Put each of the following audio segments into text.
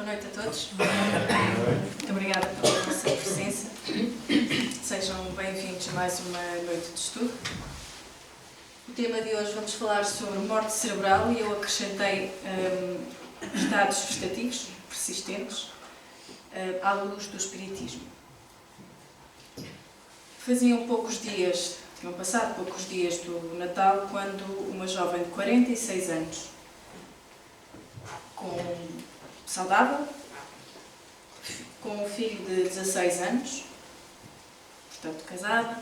Boa noite a todos. Muito obrigada pela vossa presença. Sejam bem-vindos a mais uma noite de estudo. O tema de hoje vamos falar sobre morte cerebral e eu acrescentei estados vegetativos persistentes à luz do espiritismo. Faziam poucos dias, tinham passado poucos dias do Natal, quando uma jovem de 46 anos, saudável, com um filho de 16 anos, portanto casada,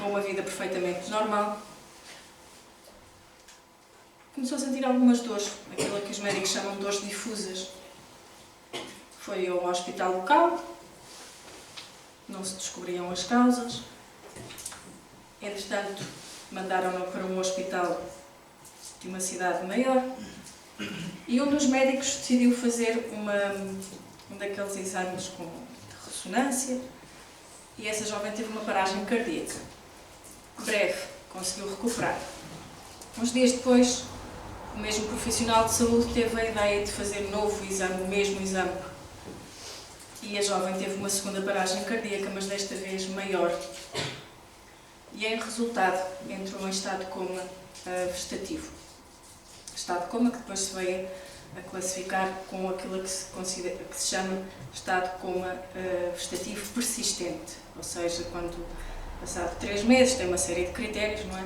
com uma vida perfeitamente normal, começou a sentir algumas dores, aquilo que os médicos chamam de dores difusas. Foi ao hospital local, não se descobriam as causas. Entretanto, mandaram-no para um hospital de uma cidade maior e um dos médicos decidiu fazer um daqueles exames de ressonância e essa jovem teve uma paragem cardíaca. Breve, conseguiu recuperar. Uns dias depois, o mesmo profissional de saúde teve a ideia de fazer um novo exame, o mesmo exame. E a jovem teve uma segunda paragem cardíaca, mas desta vez maior. E em resultado entrou em estado de coma vegetativo. Estado de coma que depois se veio a classificar com aquilo que se chama estado de coma vegetativo persistente. Ou seja, quando passado 3 meses, tem uma série de critérios, não é?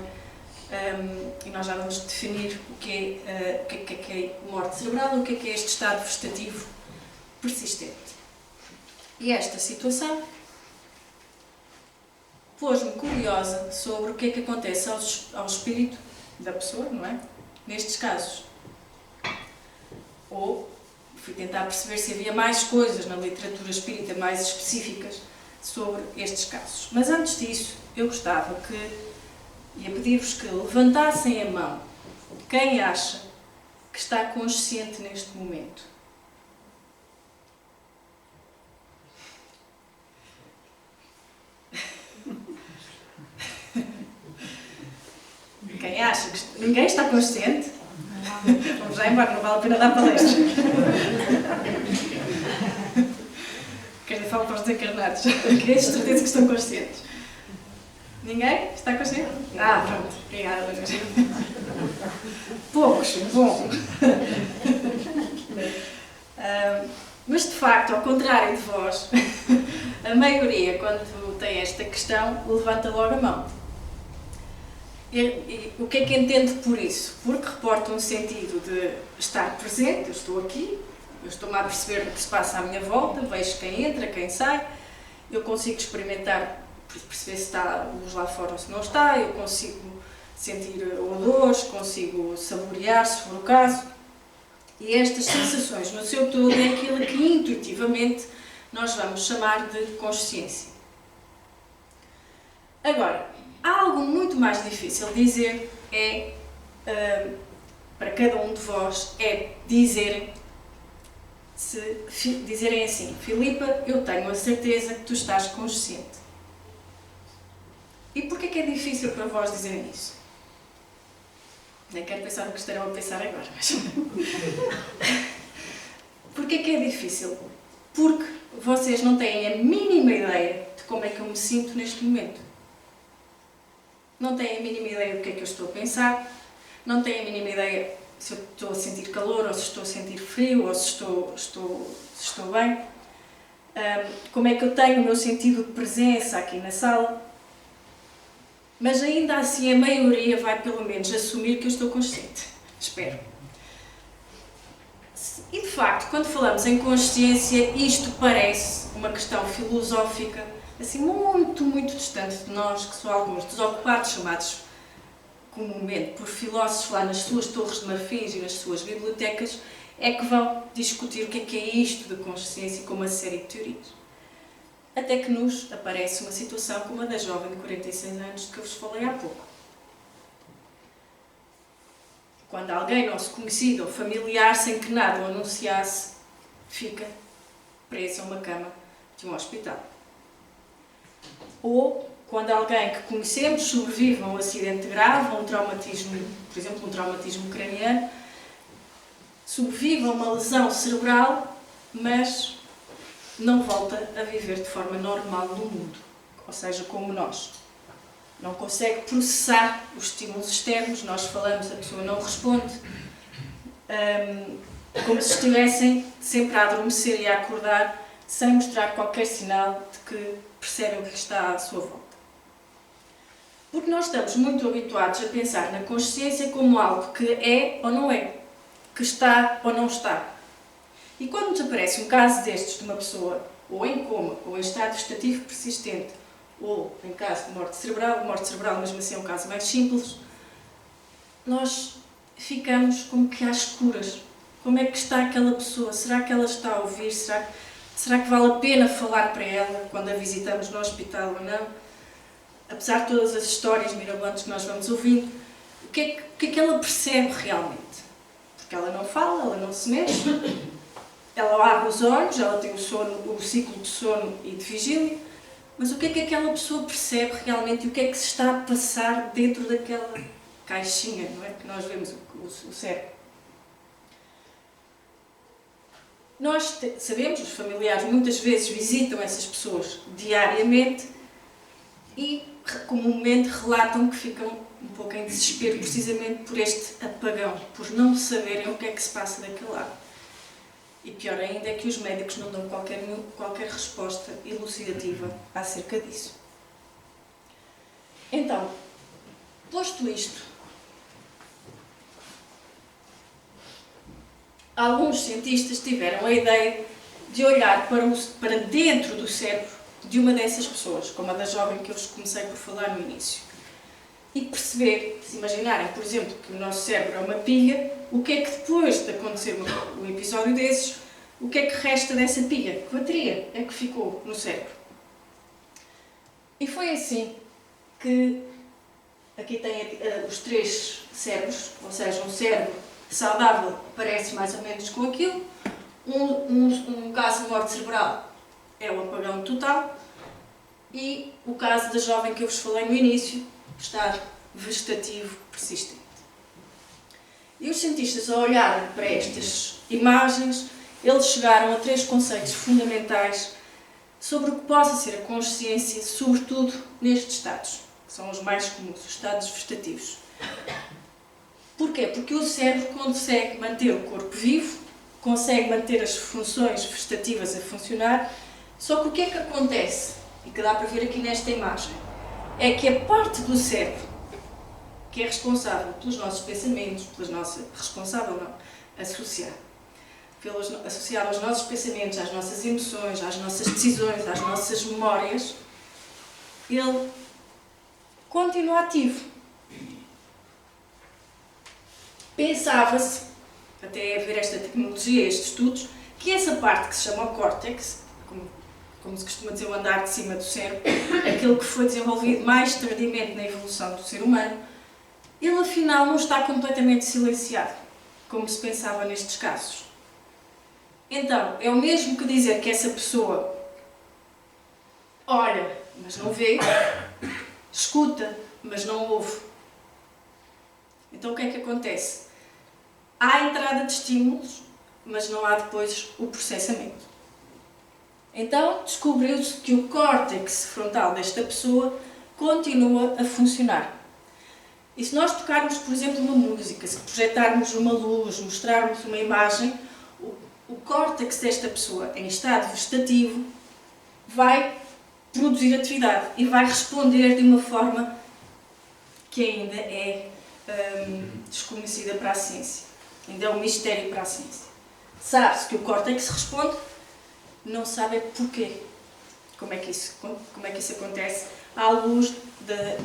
E nós já vamos definir o que é morte cerebral, o que é este estado vegetativo persistente. E esta situação pôs-me curiosa sobre o que é que acontece ao espírito da pessoa, não é? Nestes casos. Ou fui tentar perceber se havia mais coisas na literatura espírita mais específicas sobre estes casos. Mas antes disso, eu gostava ia pedir-vos que levantassem a mão quem acha que está consciente neste momento. Quem acha que ninguém está consciente? Vamos já embora, não vale a pena dar palestra. Quer dizer, falo para os desencarnados. Queria ter certeza que estão conscientes. Ninguém está consciente? Ah, pronto. Obrigada, Luís. Poucos. Bom. Mas, de facto, ao contrário de vós, a maioria, quando tem esta questão, levanta logo a mão. E o que é que entendo por isso? Porque reporta um sentido de estar presente, eu estou aqui, eu estou-me a perceber o que se passa à minha volta, vejo quem entra, quem sai, eu consigo experimentar, perceber se está luz lá fora ou se não está, eu consigo sentir odores, consigo saborear, se for o caso. E estas sensações no seu todo é aquilo que intuitivamente nós vamos chamar de consciência. Agora, algo muito mais difícil de dizer para cada um de vós, é dizerem assim: Filipa, eu tenho a certeza que tu estás consciente. E porquê que é difícil para vós dizerem isso? Nem quero pensar no que estarão a pensar agora, mas... Porquê que é difícil? Porque vocês não têm a mínima ideia de como é que eu me sinto neste momento. Não têm a mínima ideia do que é que eu estou a pensar, não têm a mínima ideia se eu estou a sentir calor, ou se estou a sentir frio, ou se estou bem. Como é que eu tenho o meu sentido de presença aqui na sala. Mas ainda assim a maioria vai pelo menos assumir que eu estou consciente. Espero. E de facto, quando falamos em consciência, isto parece uma questão filosófica, assim muito, muito distante de nós, que são alguns desocupados, chamados comumente por filósofos lá nas suas torres de marfins e nas suas bibliotecas, é que vão discutir o que é isto de consciência com uma série de teorias. Até que nos aparece uma situação como a da jovem de 46 anos de que eu vos falei há pouco. Quando alguém nosso conhecido ou familiar, sem que nada o anunciasse, fica preso a uma cama de um hospital. Ou quando alguém que conhecemos sobrevive a um acidente grave, a um traumatismo, por exemplo, um traumatismo craniano, sobrevive a uma lesão cerebral, mas não volta a viver de forma normal no mundo, ou seja, como nós. Não consegue processar os estímulos externos, nós falamos, a pessoa não responde, como se estivessem sempre a adormecer e a acordar, sem mostrar qualquer sinal de que percebem o que está à sua volta. Porque nós estamos muito habituados a pensar na consciência como algo que é ou não é, que está ou não está. E quando nos aparece um caso destes de uma pessoa ou em coma, ou em estado vegetativo persistente, ou em caso de morte cerebral mesmo assim é um caso mais simples, nós ficamos como que às escuras. Como é que está aquela pessoa? Será que ela está a ouvir? Será que vale a pena falar para ela quando a visitamos no hospital ou não? Apesar de todas as histórias mirabolantes que nós vamos ouvindo, o que é que ela percebe realmente? Porque ela não fala, ela não se mexe, ela abre os olhos, ela tem o ciclo de sono e de vigília, mas o que é que aquela pessoa percebe realmente e o que é que se está a passar dentro daquela caixinha, não é? Que nós vemos o cérebro. Nós sabemos, os familiares muitas vezes visitam essas pessoas diariamente e comumente relatam que ficam um pouco em desespero precisamente por este apagão, por não saberem o que é que se passa daquele lado. E pior ainda é que os médicos não dão qualquer resposta elucidativa acerca disso. Então, posto isto, alguns cientistas tiveram a ideia de olhar para dentro do cérebro de uma dessas pessoas, como a da jovem que eu vos comecei por falar no início. E perceber, se imaginarem, por exemplo, que o nosso cérebro é uma pilha, o que é que depois de acontecer um episódio desses, o que é que resta dessa pilha? Que bateria é que ficou no cérebro? E foi assim que aqui tem os 3 cérebros, ou seja, um cérebro saudável parece mais ou menos com aquilo, um caso de morte cerebral é o apagão total e o caso da jovem que eu vos falei no início, estado vegetativo persistente. E os cientistas, ao olharem para estas imagens, eles chegaram a 3 conceitos fundamentais sobre o que possa ser a consciência, sobretudo nestes estados, que são os mais comuns, os estados vegetativos. Porquê? Porque o cérebro consegue manter o corpo vivo, consegue manter as funções vegetativas a funcionar, só que o que é que acontece, e que dá para ver aqui nesta imagem, é que a parte do cérebro que é responsável pelos nossos pensamentos, associar aos nossos pensamentos, às nossas emoções, às nossas decisões, às nossas memórias, ele continua ativo. Pensava-se, até haver esta tecnologia, estes estudos, que essa parte que se chama o córtex, como se costuma dizer, o andar de cima do cérebro, aquele que foi desenvolvido mais tardiamente na evolução do ser humano, ele afinal não está completamente silenciado, como se pensava nestes casos. Então, é o mesmo que dizer que essa pessoa olha, mas não vê, escuta, mas não ouve. Então o que é que acontece? Há a entrada de estímulos, mas não há depois o processamento. Então descobriu-se que o córtex frontal desta pessoa continua a funcionar. E se nós tocarmos, por exemplo, uma música, se projetarmos uma luz, mostrarmos uma imagem, o córtex desta pessoa, em estado vegetativo, vai produzir atividade e vai responder de uma forma que ainda é desconhecida para a ciência. Ainda é um mistério para a ciência. Sabe-se que o córtex responde, não sabe porquê. Como é que isso acontece à luz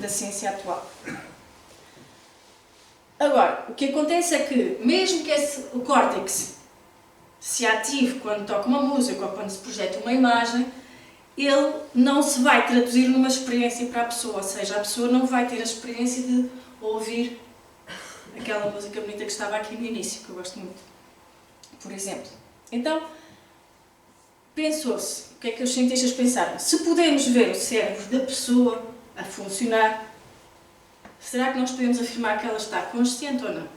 da ciência atual. Agora, o que acontece é que, mesmo que o córtex se ative quando toca uma música ou quando se projeta uma imagem, ele não se vai traduzir numa experiência para a pessoa, ou seja, a pessoa não vai ter a experiência de ouvir aquela música bonita que estava aqui no início, que eu gosto muito, por exemplo. Então, pensou-se, o que é que os cientistas pensaram? Se podemos ver o cérebro da pessoa a funcionar, será que nós podemos afirmar que ela está consciente ou não?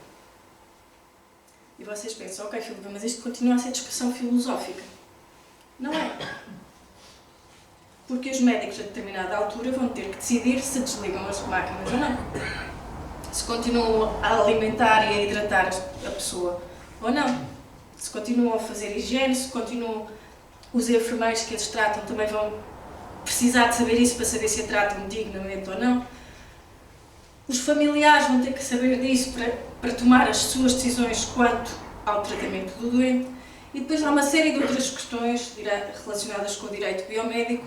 E vocês pensam, ok, Filipe, mas isto continua a ser discussão filosófica. Não é. Porque os médicos, a determinada altura, vão ter que decidir se desligam as máquinas ou não. Se continuam a alimentar e a hidratar a pessoa ou não. Se continuam a fazer higiene, se continuam... Os enfermeiros que eles tratam também vão precisar de saber isso para saber se a tratam dignamente ou não. Os familiares vão ter que saber disso para tomar as suas decisões quanto ao tratamento do doente. E depois há uma série de outras questões relacionadas com o direito biomédico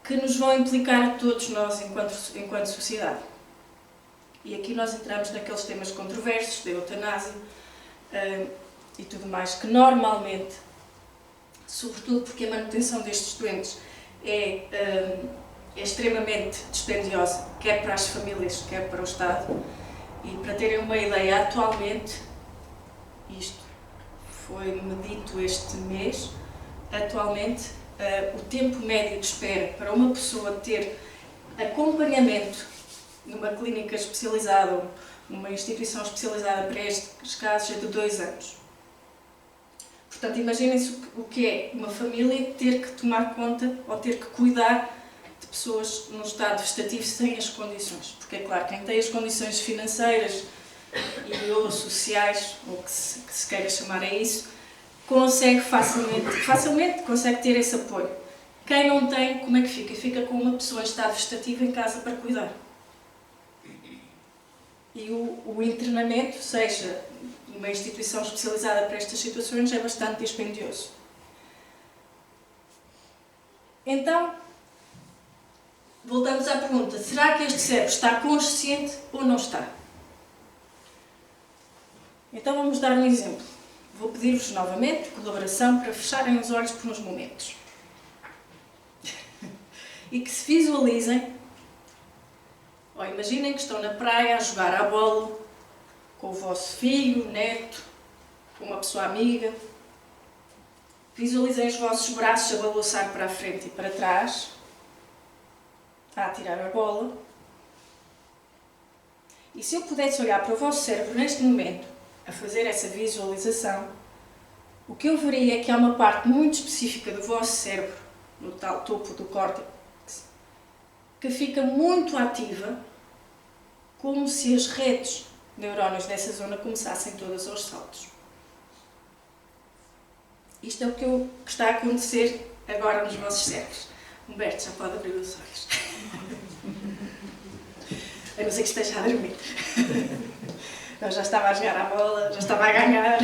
que nos vão implicar a todos nós enquanto sociedade. E aqui nós entramos naqueles temas controversos, da eutanásia e tudo mais, que normalmente, sobretudo porque a manutenção destes doentes é extremamente dispendiosa, quer para as famílias, quer para o Estado. E para terem uma ideia, atualmente, isto foi-me dito este mês, atualmente o tempo médio de espera para uma pessoa ter acompanhamento numa clínica especializada, numa instituição especializada para estes casos, é de 2 anos. Portanto, imaginem-se o que é uma família ter que tomar conta ou ter que cuidar de pessoas num estado vegetativo sem as condições. Porque, é claro, quem tem as condições financeiras ou sociais, ou que se queira chamar a isso, consegue facilmente consegue ter esse apoio. Quem não tem, como é que fica? Fica com uma pessoa em estado vegetativo em casa para cuidar. E o internamento, seja uma instituição especializada para estas situações, é bastante dispendioso. Então, voltamos à pergunta, será que este cérebro está consciente ou não está? Então vamos dar um exemplo. Vou pedir-vos novamente colaboração para fecharem os olhos por uns momentos. E que se visualizem, ou imaginem que estão na praia a jogar à bola com o vosso filho, neto, com uma pessoa amiga. Visualizem os vossos braços a balançar para a frente e para trás, a atirar a bola. E se eu pudesse olhar para o vosso cérebro neste momento, a fazer essa visualização, o que eu veria é que há uma parte muito específica do vosso cérebro, no tal topo do córtex, que fica muito ativa, como se as redes de neurónios dessa zona começassem todas aos saltos. Isto é o que está a acontecer agora nos vossos cérebros. Humberto, já pode abrir os olhos. A não ser que esteja a dormir. Eu já estava a jogar à bola, já estava a ganhar.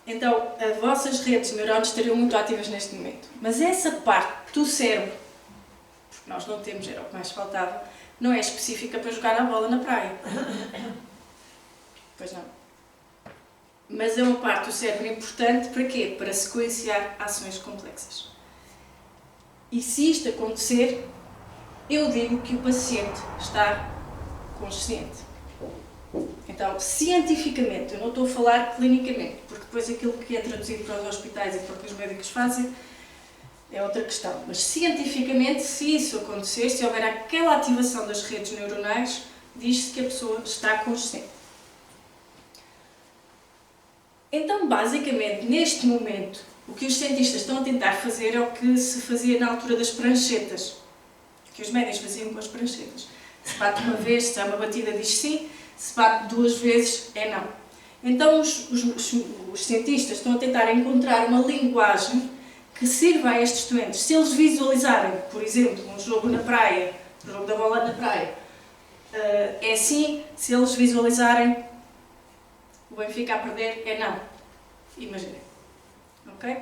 Então, as vossas redes de neurónios estariam muito ativas neste momento. Mas essa parte do cérebro, porque nós não temos, era o que mais faltava, não é específica para jogar a bola na praia. Pois não. Mas é uma parte do cérebro importante para quê? Para sequenciar ações complexas. E se isto acontecer, eu digo que o paciente está consciente. Então, cientificamente, eu não estou a falar clinicamente, porque depois aquilo que é traduzido para os hospitais e para o que os médicos fazem é outra questão. Mas cientificamente, se isso acontecer, se houver aquela ativação das redes neuronais, diz-se que a pessoa está consciente. Então, basicamente, neste momento, o que os cientistas estão a tentar fazer é o que se fazia na altura das pranchetas, que os médicos faziam com as pranchetas. Se bate uma vez, se é uma batida, diz sim, se bate 2 vezes, é não. Então, os cientistas estão a tentar encontrar uma linguagem que sirva a estes doentes. Se eles visualizarem, por exemplo, um jogo na praia, um jogo da bola na praia, é sim. Se eles visualizarem o Benfica a perder, é não. Imaginem. Ok?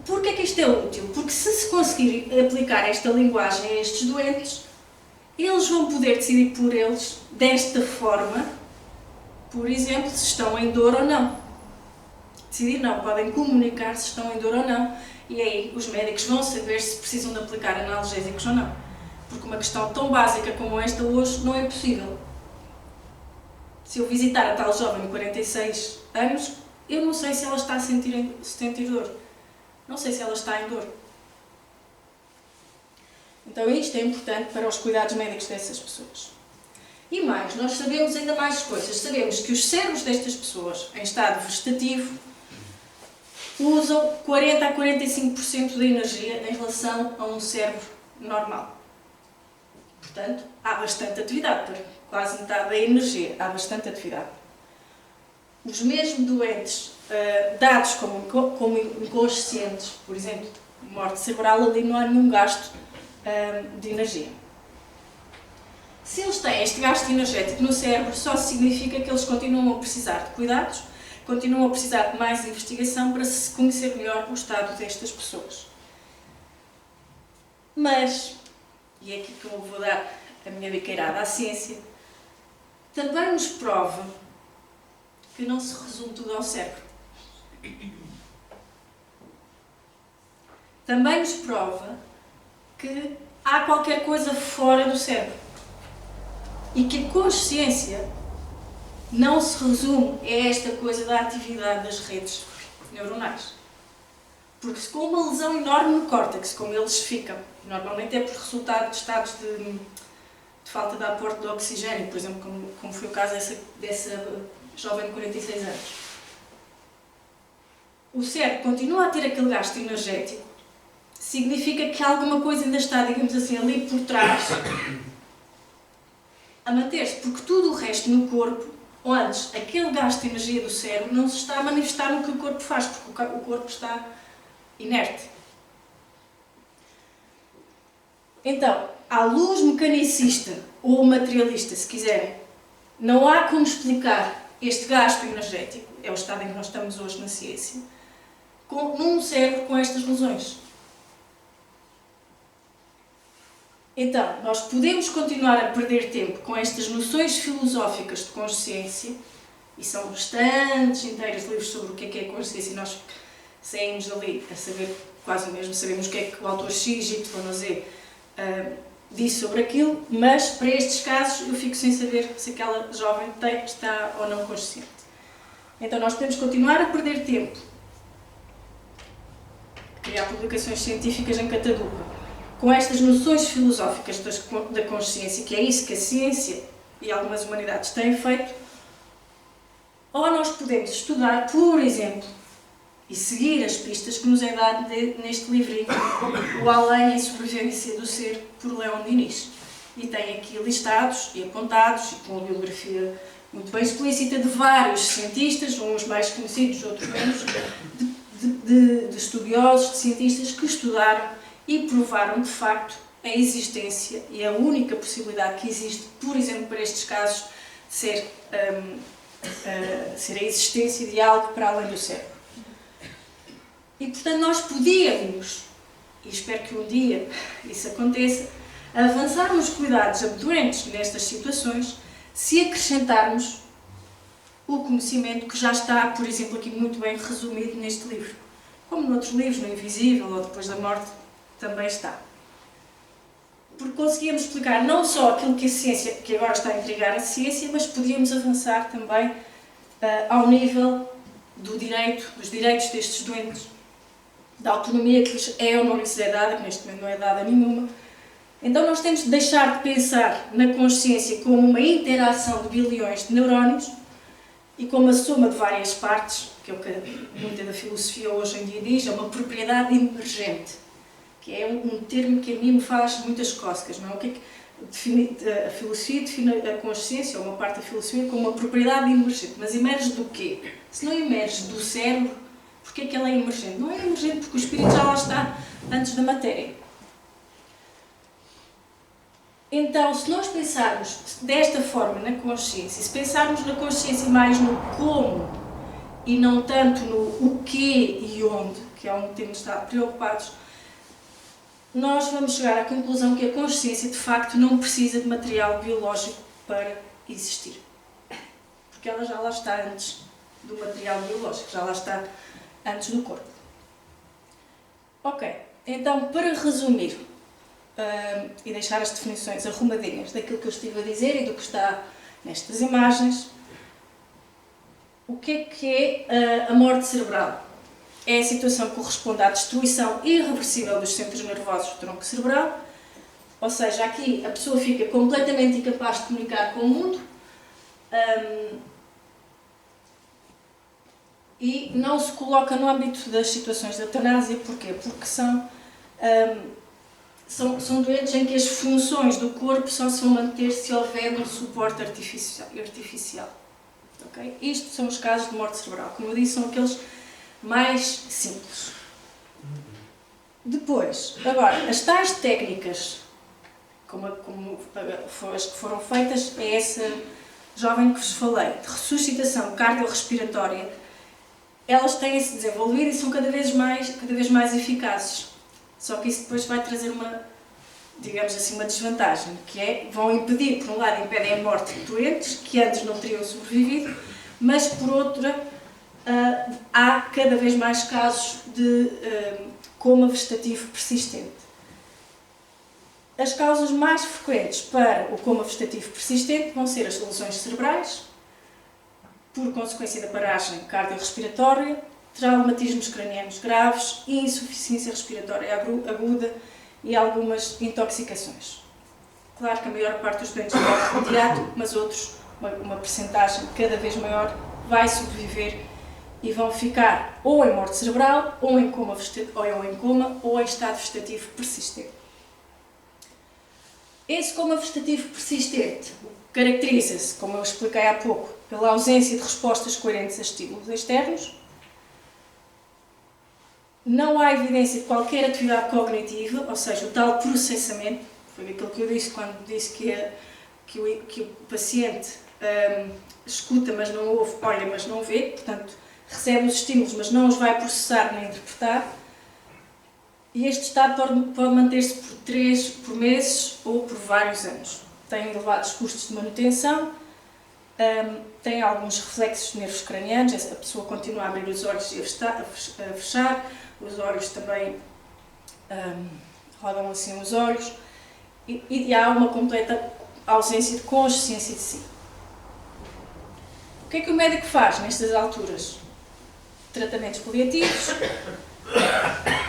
Porquê é que isto é útil? Porque se conseguir aplicar esta linguagem a estes doentes, eles vão poder decidir por eles, desta forma, por exemplo, se estão em dor ou não. Decidir não, podem comunicar se estão em dor ou não, e aí os médicos vão saber se precisam de aplicar analgésicos ou não. Porque uma questão tão básica como esta hoje não é possível. Se eu visitar a tal jovem de 46 anos, eu não sei se ela está a sentir dor. Não sei se ela está em dor. Então isto é importante para os cuidados médicos dessas pessoas. E mais, nós sabemos ainda mais coisas. Sabemos que os cérebros destas pessoas, em estado vegetativo, usam 40 a 45% da energia em relação a um cérebro normal. Portanto, há bastante atividade, para quase metade da energia, há bastante atividade. Os mesmos doentes, dados como inconscientes, por exemplo, morte cerebral, ali não há nenhum gasto de energia. Se eles têm este gasto energético no cérebro, só significa que eles continuam a precisar de cuidados, continuam a precisar de mais investigação para se conhecer melhor o estado destas pessoas. Mas, e é aqui que eu vou dar a minha biqueirada à ciência, também nos prova que não se resume tudo ao cérebro. Também nos prova que há qualquer coisa fora do cérebro. E que a consciência não se resume a esta coisa da atividade das redes neuronais. Porque se com uma lesão enorme no córtex, como eles ficam, normalmente é por resultado de estados de falta de aporte de oxigênio, por exemplo, como foi o caso dessa jovem de 46 anos. O cérebro continua a ter aquele gasto energético, significa que alguma coisa ainda está, digamos assim, ali por trás, a manter-se, porque tudo o resto no corpo, antes, aquele gasto de energia do cérebro não se está a manifestar no que o corpo faz, porque o corpo está inerte. Então, à luz mecanicista ou materialista, se quiserem, não há como explicar este gasto energético, é o estado em que nós estamos hoje na ciência, num cérebro com estas lesões. Então, nós podemos continuar a perder tempo com estas noções filosóficas de consciência, e são bastantes inteiros livros sobre o que é consciência, e nós saímos dali a saber quase o mesmo, sabemos o que é que o autor X, Y, Z disse sobre aquilo, mas para estes casos eu fico sem saber se aquela jovem está ou não consciente. Então nós podemos continuar a perder tempo, criar publicações científicas em catadupa, com estas noções filosóficas da consciência, que é isso que a ciência e algumas humanidades têm feito, ou nós podemos estudar, por exemplo, e seguir as pistas que nos é dado neste livrinho, O Além e Sobrevivência do Ser, por Leon Diniz. E tem aqui listados e apontados, e com uma biografia muito bem explícita, de vários cientistas, uns mais conhecidos, outros menos, de estudiosos, de cientistas que estudaram e provaram de facto a existência e a única possibilidade que existe, por exemplo, para estes casos, de ser a existência de algo para além do cérebro. E portanto nós podíamos, e espero que um dia isso aconteça, avançar nos cuidados a doentes nestas situações se acrescentarmos o conhecimento que já está, por exemplo, aqui muito bem resumido neste livro. Como noutros livros, no Invisível ou Depois da Morte, também está. Porque conseguíamos explicar não só aquilo que a ciência, que agora está a intrigar a ciência, mas podíamos avançar também ao nível dos direitos destes doentes, da autonomia que lhes é ou não lhes é dada, que neste momento não é dada nenhuma. Então nós temos de deixar de pensar na consciência como uma interação de bilhões de neurónios e como a soma de várias partes, que é o que muita da filosofia hoje em dia diz, é uma propriedade emergente, que é um termo que a mim me faz muitas cócegas, não é? O que a filosofia define a consciência, ou uma parte da filosofia, como uma propriedade emergente. Mas emerge do quê? Se não emerge do cérebro, porquê é que ela é emergente? Não é emergente porque o espírito já lá está antes da matéria. Então, se nós pensarmos desta forma na consciência, se pensarmos na consciência mais no como e não tanto no o quê e onde, que é onde temos de estar preocupados, nós vamos chegar à conclusão que a consciência, de facto, não precisa de material biológico para existir. Porque ela já lá está antes do material biológico, já lá está antes do corpo. Ok, então, para resumir e deixar as definições arrumadinhas daquilo que eu estive a dizer e do que está nestas imagens, o que é a morte cerebral? É a situação que corresponde à destruição irreversível dos centros nervosos do tronco cerebral Ou seja, aqui a pessoa fica completamente incapaz de comunicar com o mundo e não se coloca no âmbito das situações de eutanásia. Porquê? Porque são doentes em que as funções do corpo só se vão manter se houver um suporte artificial. Okay? Isto são os casos de morte cerebral. Como eu disse, são aqueles mais simples. Depois, agora, as tais técnicas, como as que foram feitas, é essa jovem que vos falei, de ressuscitação cardiorrespiratória, elas têm-se desenvolvido e são cada vez mais eficazes. Só que isso depois vai trazer uma desvantagem, que é, vão impedir, por um lado, impedem a morte de doentes que antes não teriam sobrevivido, mas por outra, há cada vez mais casos de coma vegetativo persistente. As causas mais frequentes para o coma vegetativo persistente vão ser as lesões cerebrais, por consequência da paragem cardiorrespiratória, traumatismos cranianos graves e insuficiência respiratória aguda e algumas intoxicações. Claro que a maior parte dos doentes morre de imediato, mas outros, uma percentagem cada vez maior, vai sobreviver e vão ficar ou em morte cerebral, ou em coma, ou em estado vegetativo persistente. Esse coma vegetativo persistente caracteriza-se, como eu expliquei há pouco, pela ausência de respostas coerentes a estímulos externos. Não há evidência de qualquer atividade cognitiva, ou seja, o tal processamento. Foi aquilo que eu disse quando disse que o paciente escuta, mas não ouve, olha, mas não vê. Portanto, recebe os estímulos, mas não os vai processar nem interpretar. E este estado pode manter-se por meses ou por vários anos. Tem elevados custos de manutenção, tem alguns reflexos de nervos cranianos, a pessoa continua a abrir os olhos e a fechar, os olhos também rodam assim os olhos, e há uma completa ausência de consciência de si. O que é que o médico faz nestas alturas? Tratamentos paliativos,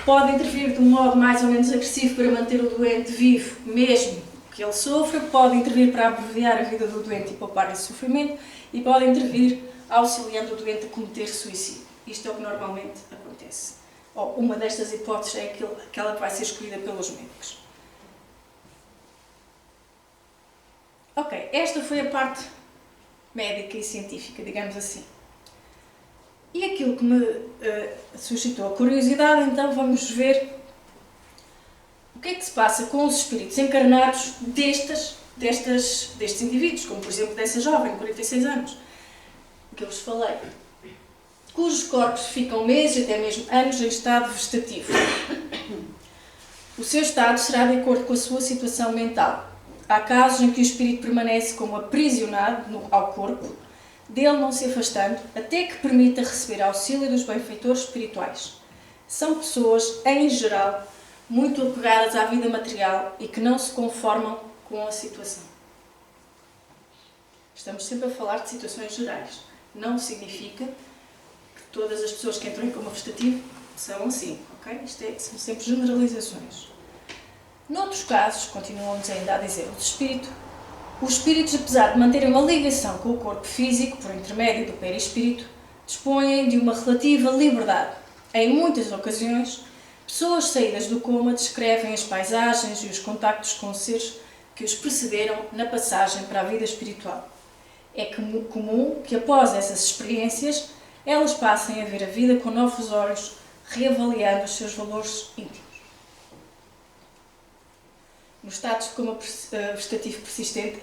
pode intervir de um modo mais ou menos agressivo para manter o doente vivo, mesmo que ele sofra, pode intervir para abreviar a vida do doente e poupar esse sofrimento, e pode intervir auxiliando o doente a cometer suicídio. Isto é o que normalmente acontece. Uma destas hipóteses é aquela que vai ser escolhida pelos médicos. Ok, esta foi a parte médica e científica, digamos assim. E aquilo que me suscitou a curiosidade, então vamos ver o que é que se passa com os espíritos encarnados destes indivíduos, como por exemplo dessa jovem de 46 anos, que eu vos falei, cujos corpos ficam meses e até mesmo anos em estado vegetativo. O seu estado será de acordo com a sua situação mental. Há casos em que o espírito permanece como aprisionado ao corpo, dele não se afastando, até que permita receber auxílio dos benfeitores espirituais. São pessoas, em geral, muito apegadas à vida material e que não se conformam com a situação. Estamos sempre a falar de situações gerais. Não significa que todas as pessoas que entram em coma vegetativo são assim, ok? São sempre generalizações. Noutros casos, continuamos ainda a dizer, os espíritos, apesar de manterem uma ligação com o corpo físico, por intermédio do perispírito, dispõem de uma relativa liberdade. Em muitas ocasiões, pessoas saídas do coma descrevem as paisagens e os contactos com seres que os precederam na passagem para a vida espiritual. É comum que, após essas experiências, elas passem a ver a vida com novos olhos, reavaliando os seus valores íntimos. Nos estados de coma vegetativo persistente,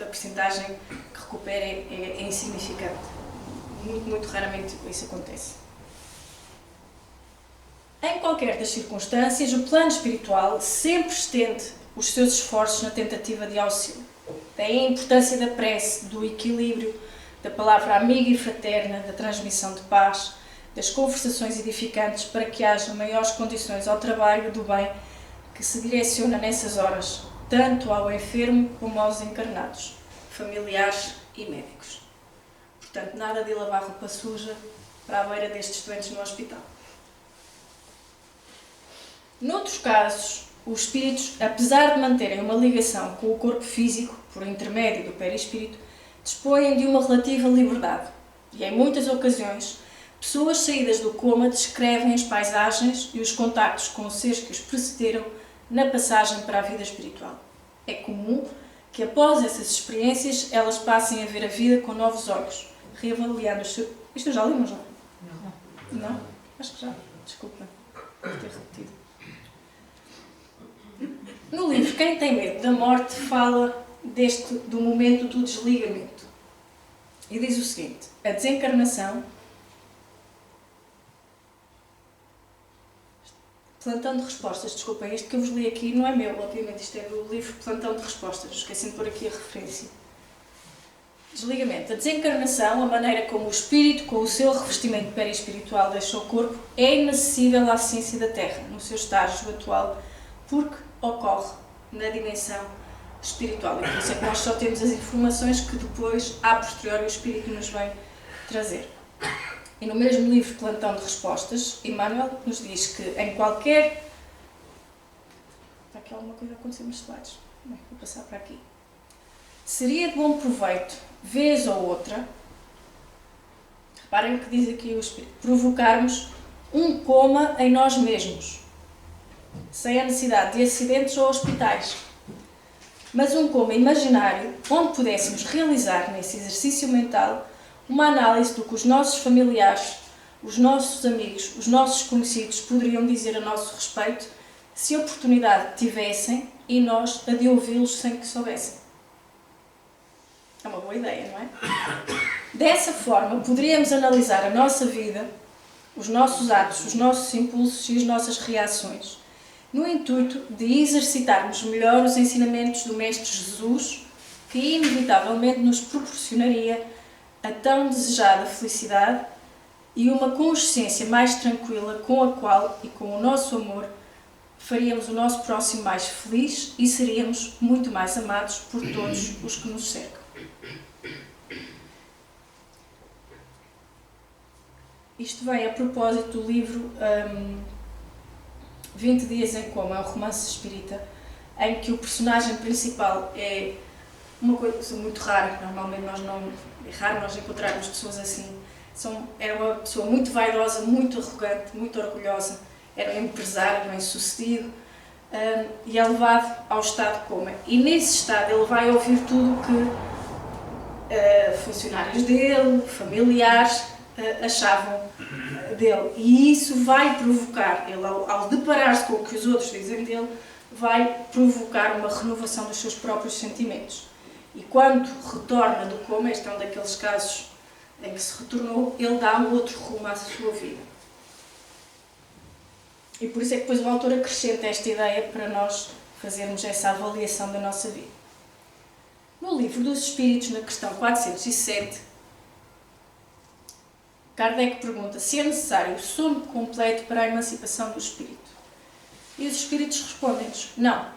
a percentagem que recupera é insignificante. Muito raramente isso acontece. Em qualquer das circunstâncias, o plano espiritual sempre estende os seus esforços na tentativa de auxílio. Daí a importância da prece, do equilíbrio, da palavra amiga e fraterna, da transmissão de paz, das conversações edificantes para que haja maiores condições ao trabalho do bem que se direciona nessas horas, tanto ao enfermo como aos encarnados, familiares e médicos. Portanto, nada de lavar roupa suja para a beira destes doentes no hospital. Noutros casos, os espíritos, apesar de manterem uma ligação com o corpo físico, por intermédio do perispírito, dispõem de uma relativa liberdade. E em muitas ocasiões, pessoas saídas do coma descrevem as paisagens e os contactos com os seres que os precederam na passagem para a vida espiritual. É comum que após essas experiências elas passem a ver a vida com novos olhos, reavaliando os seus... Isto eu já li, mas não? Não? Acho que já. Desculpa. Devo ter repetido. No livro Quem tem medo da morte fala do momento do desligamento. E diz o seguinte: a desencarnação... Plantão de respostas, desculpem, isto que eu vos li aqui não é meu, obviamente, isto é do livro Plantão de Respostas, esqueci de pôr aqui a referência. Desligamento. A desencarnação, a maneira como o espírito, com o seu revestimento perispiritual, deixa o corpo, é inacessível à ciência da Terra, no seu estágio atual, porque ocorre na dimensão espiritual. E por isso é que nós só temos as informações que depois, a posteriori, o espírito nos vem trazer. E no mesmo livro Plantão de Respostas, Emmanuel nos diz que em qualquer... Está aqui alguma coisa a acontecer nos slides? Bem, vou passar para aqui. Seria de bom proveito, vez ou outra, reparem o que diz aqui o Espírito, provocarmos um coma em nós mesmos, sem a necessidade de acidentes ou hospitais. Mas um coma imaginário, onde pudéssemos realizar nesse exercício mental uma análise do que os nossos familiares, os nossos amigos, os nossos conhecidos poderiam dizer a nosso respeito se a oportunidade tivessem e nós a de ouvi-los sem que soubessem. É uma boa ideia, não é? Dessa forma, poderíamos analisar a nossa vida, os nossos atos, os nossos impulsos e as nossas reações, no intuito de exercitarmos melhor os ensinamentos do Mestre Jesus, que inevitavelmente nos proporcionaria a tão desejada felicidade e uma consciência mais tranquila com a qual e com o nosso amor faríamos o nosso próximo mais feliz e seríamos muito mais amados por todos os que nos cercam. Isto vem a propósito do livro 20 Dias em Coma, é um romance espírita, em que o personagem principal é uma coisa muito rara, normalmente é raro nós encontrarmos pessoas assim. Era uma pessoa muito vaidosa, muito arrogante, muito orgulhosa, era um empresário bem-sucedido e é levado ao estado de coma. E nesse estado ele vai ouvir tudo o que funcionários dele, familiares, achavam dele. E isso vai provocar, ele ao deparar-se com o que os outros dizem dele, vai provocar uma renovação dos seus próprios sentimentos. E quando retorna do coma, este é um daqueles casos em que se retornou, ele dá um outro rumo à sua vida. E por isso é que depois o autor acrescenta esta ideia para nós fazermos essa avaliação da nossa vida. No livro dos Espíritos, na questão 407, Kardec pergunta se é necessário o sono completo para a emancipação do espírito. E os espíritos respondem-nos: não.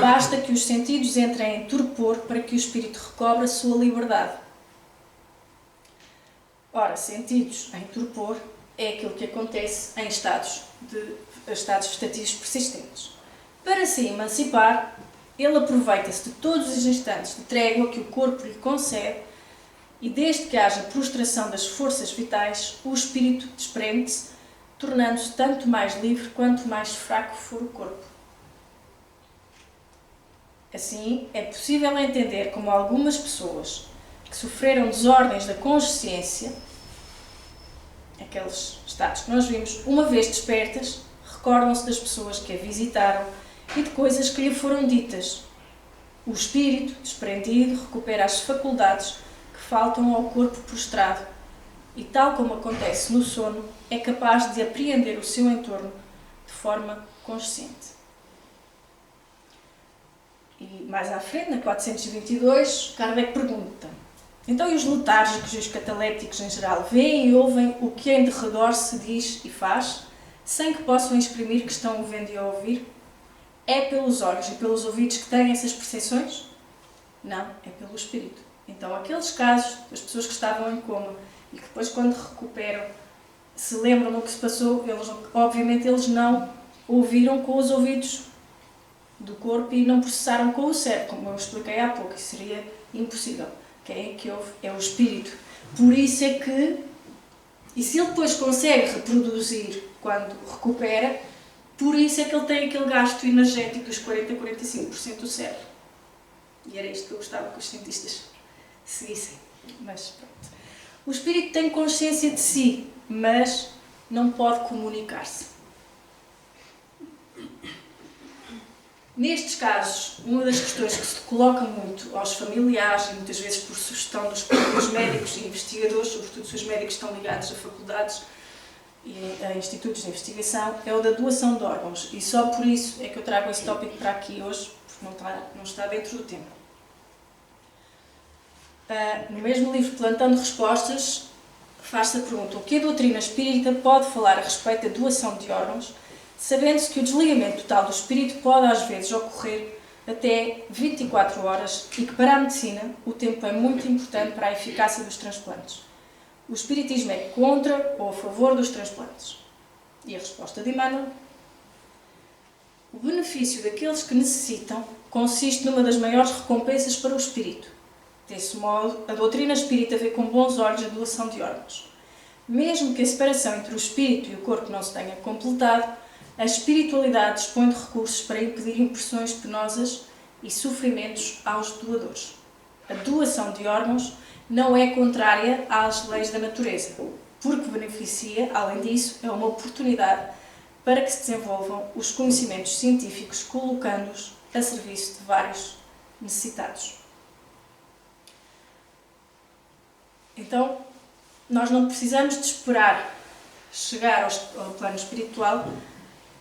Basta que os sentidos entrem em torpor para que o espírito recobre a sua liberdade. Ora, sentidos em torpor é aquilo que acontece em estados vegetativos persistentes. Para se emancipar, ele aproveita-se de todos os instantes de trégua que o corpo lhe concede e, desde que haja prostração das forças vitais, o espírito desprende-se, tornando-se tanto mais livre quanto mais fraco for o corpo. Assim, é possível entender como algumas pessoas que sofreram desordens da consciência, aqueles estados que nós vimos, uma vez despertas, recordam-se das pessoas que a visitaram e de coisas que lhe foram ditas. O espírito, desprendido, recupera as faculdades que faltam ao corpo prostrado e, tal como acontece no sono, é capaz de apreender o seu entorno de forma consciente. E mais à frente, na 422, Kardec pergunta: então e os letárgicos e os catalépticos em geral veem e ouvem o que em derredor se diz e faz, sem que possam exprimir que estão vendo e a ouvir? É pelos olhos e pelos ouvidos que têm essas percepções? Não, é pelo espírito. Então aqueles casos das pessoas que estavam em coma e que depois, quando recuperam, se lembram do que se passou, obviamente eles não ouviram com os ouvidos do corpo e não processaram com o cérebro, como eu expliquei há pouco, isso seria impossível. Quem é que houve? É o espírito. Por isso é que, e se ele depois consegue reproduzir quando recupera, por isso é que ele tem aquele gasto energético dos 40-45% do cérebro. E era isto que eu gostava que os cientistas seguissem. Mas pronto. O espírito tem consciência de si, mas não pode comunicar-se. Nestes casos, uma das questões que se coloca muito aos familiares, e muitas vezes por sugestão dos próprios médicos e investigadores, sobretudo se os médicos estão ligados a faculdades e a institutos de investigação, é o da doação de órgãos. E só por isso é que eu trago esse tópico para aqui hoje, porque não está dentro do tema. No mesmo livro Plantando Respostas, faz-se a pergunta: o que a doutrina espírita pode falar a respeito da doação de órgãos, sabendo-se que o desligamento total do espírito pode às vezes ocorrer até 24 horas e que para a medicina o tempo é muito importante para a eficácia dos transplantes. O espiritismo é contra ou a favor dos transplantes? E a resposta de Emmanuel: o benefício daqueles que necessitam consiste numa das maiores recompensas para o espírito. Desse modo, a doutrina espírita vê com bons olhos a doação de órgãos. Mesmo que a separação entre o espírito e o corpo não se tenha completado, a espiritualidade dispõe de recursos para impedir impressões penosas e sofrimentos aos doadores. A doação de órgãos não é contrária às leis da natureza, porque beneficia, além disso, é uma oportunidade para que se desenvolvam os conhecimentos científicos, colocando-os a serviço de vários necessitados. Então, nós não precisamos de esperar chegar ao plano espiritual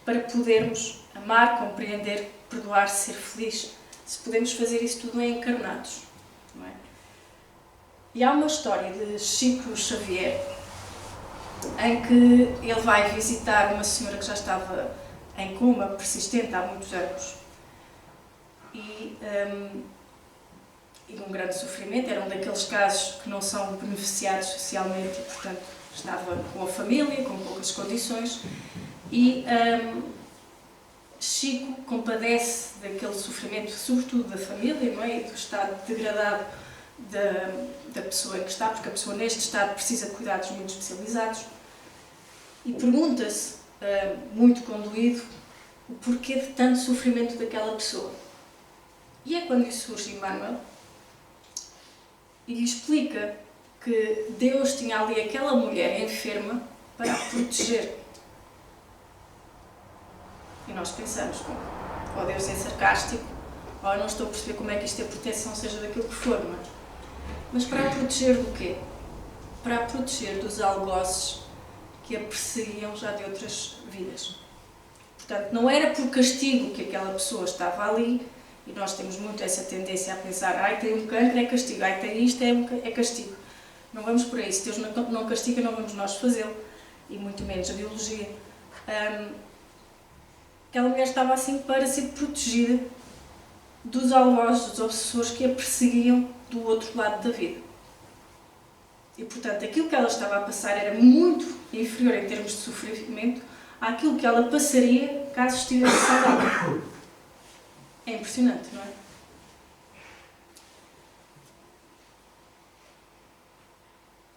para podermos amar, compreender, perdoar, ser feliz, se podemos fazer isso tudo encarnados. Não é? E há uma história de Chico Xavier em que ele vai visitar uma senhora que já estava em coma persistente há muitos anos e um grande sofrimento. Era um daqueles casos que não são beneficiados socialmente e, portanto, estava com a família, com poucas condições. E Chico compadece daquele sofrimento, sobretudo da família, não é? E do estado degradado da pessoa em que está, porque a pessoa neste estado precisa de cuidados muito especializados. E pergunta-se, muito condoído, o porquê de tanto sofrimento daquela pessoa. E é quando lhe surge Emmanuel e lhe explica que Deus tinha ali aquela mulher enferma para a proteger. E nós pensamos, ou Deus é sarcástico, ou eu não estou a perceber como é que isto é proteção, seja daquilo que for, não é? Mas para a proteger do quê? Para a proteger dos algozes que a perseguiam já de outras vidas. Portanto, não era por castigo que aquela pessoa estava ali, e nós temos muito essa tendência a pensar: ai, tem um cancro, é castigo, ai, tem isto, é castigo. Não vamos por aí. Se Deus não castiga, não vamos nós fazê-lo, e muito menos a biologia. Aquela mulher estava assim para ser protegida dos algozes, dos obsessores que a perseguiam do outro lado da vida. E, portanto, aquilo que ela estava a passar era muito inferior em termos de sofrimento àquilo que ela passaria caso estivesse saudável. É impressionante, não é?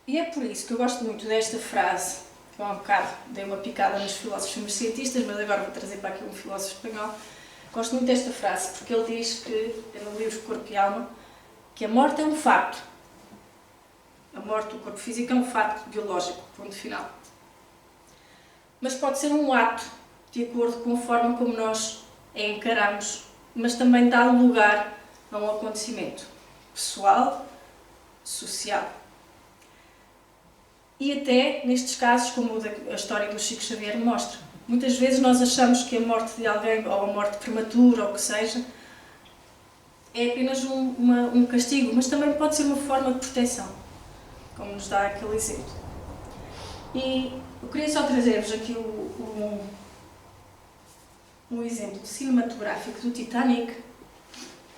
E é por isso que eu gosto muito desta frase. Eu há um bocado dei uma picada nos filósofos e nos cientistas, mas agora vou trazer para aqui um filósofo espanhol. Gosto muito desta frase, porque ele diz que, no livro Corpo e Alma, que a morte é um facto. A morte do corpo físico é um facto biológico, ponto final. Mas pode ser um ato, de acordo com a forma como nós a encaramos, mas também dá lugar a um acontecimento pessoal, social. E até, nestes casos, como a história do Chico Xavier mostra, muitas vezes nós achamos que a morte de alguém, ou a morte prematura, ou o que seja, é apenas um castigo, mas também pode ser uma forma de proteção, como nos dá aquele exemplo. E eu queria só trazer-vos aqui um exemplo cinematográfico do Titanic,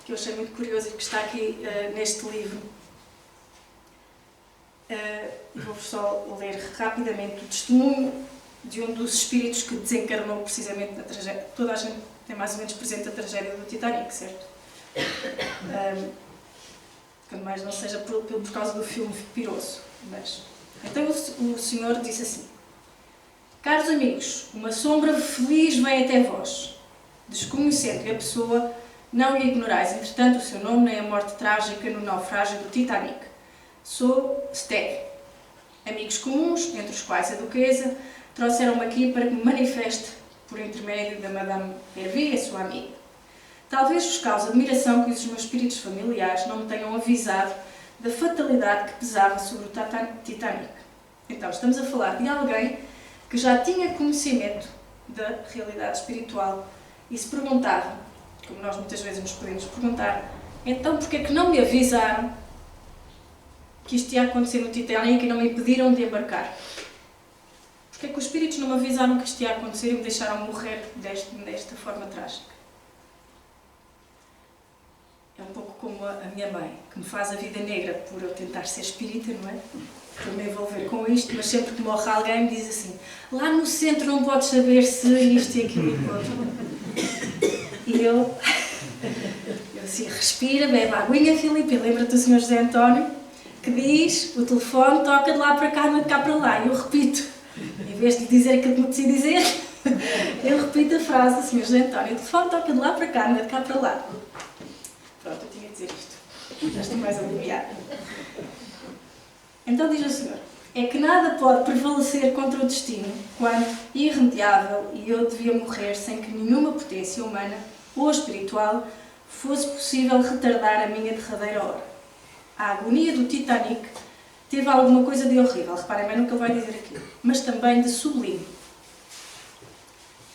que eu achei muito curioso e que está aqui neste livro. Vou-vos só ler rapidamente o testemunho de um dos espíritos que desencarnou precisamente na tragédia. Toda a gente tem mais ou menos presente a tragédia do Titanic, certo? Quando mais não seja por causa do filme Piroso. Mas, então o Senhor disse assim: caros amigos, uma sombra feliz vem até vós, desconhecendo que a pessoa não lhe ignorais, entretanto, o seu nome nem a morte trágica no naufrágio do Titanic. Sou Steg. Amigos comuns, entre os quais a duquesa, trouxeram-me aqui para que me manifeste por intermédio da Madame Hervie, a sua amiga. Talvez vos cause admiração que os meus espíritos familiares não me tenham avisado da fatalidade que pesava sobre o Titanic. Então, estamos a falar de alguém que já tinha conhecimento da realidade espiritual e se perguntava, como nós muitas vezes nos podemos perguntar, então porquê é que não me avisaram que isto ia acontecer no Titanic e não me impediram de embarcar? Porquê é que os espíritos não me avisaram que isto ia acontecer e me deixaram morrer desta forma trágica? É um pouco como a minha mãe, que me faz a vida negra por eu tentar ser espírita, não é? Por me envolver com isto, mas sempre que morre alguém me diz assim: lá no centro não podes saber se isto e aquilo e outro. E eu assim, respira, bebe a aguinha, Filipe, e lembra-te do Sr. José António, que diz: o telefone toca de lá para cá, não de cá para lá. E eu repito, em vez de lhe dizer aquilo que me decidi dizer, eu repito a frase do Sr. José António: o telefone toca de lá para cá, não de cá para lá. Pronto, eu tinha de dizer isto. Já estou mais aliviada. Então diz o Senhor: é que nada pode prevalecer contra o destino quando, irremediável, e eu devia morrer sem que nenhuma potência humana ou espiritual fosse possível retardar a minha derradeira hora. A agonia do Titanic teve alguma coisa de horrível, reparem bem no que ele vai dizer aqui, mas também de sublime.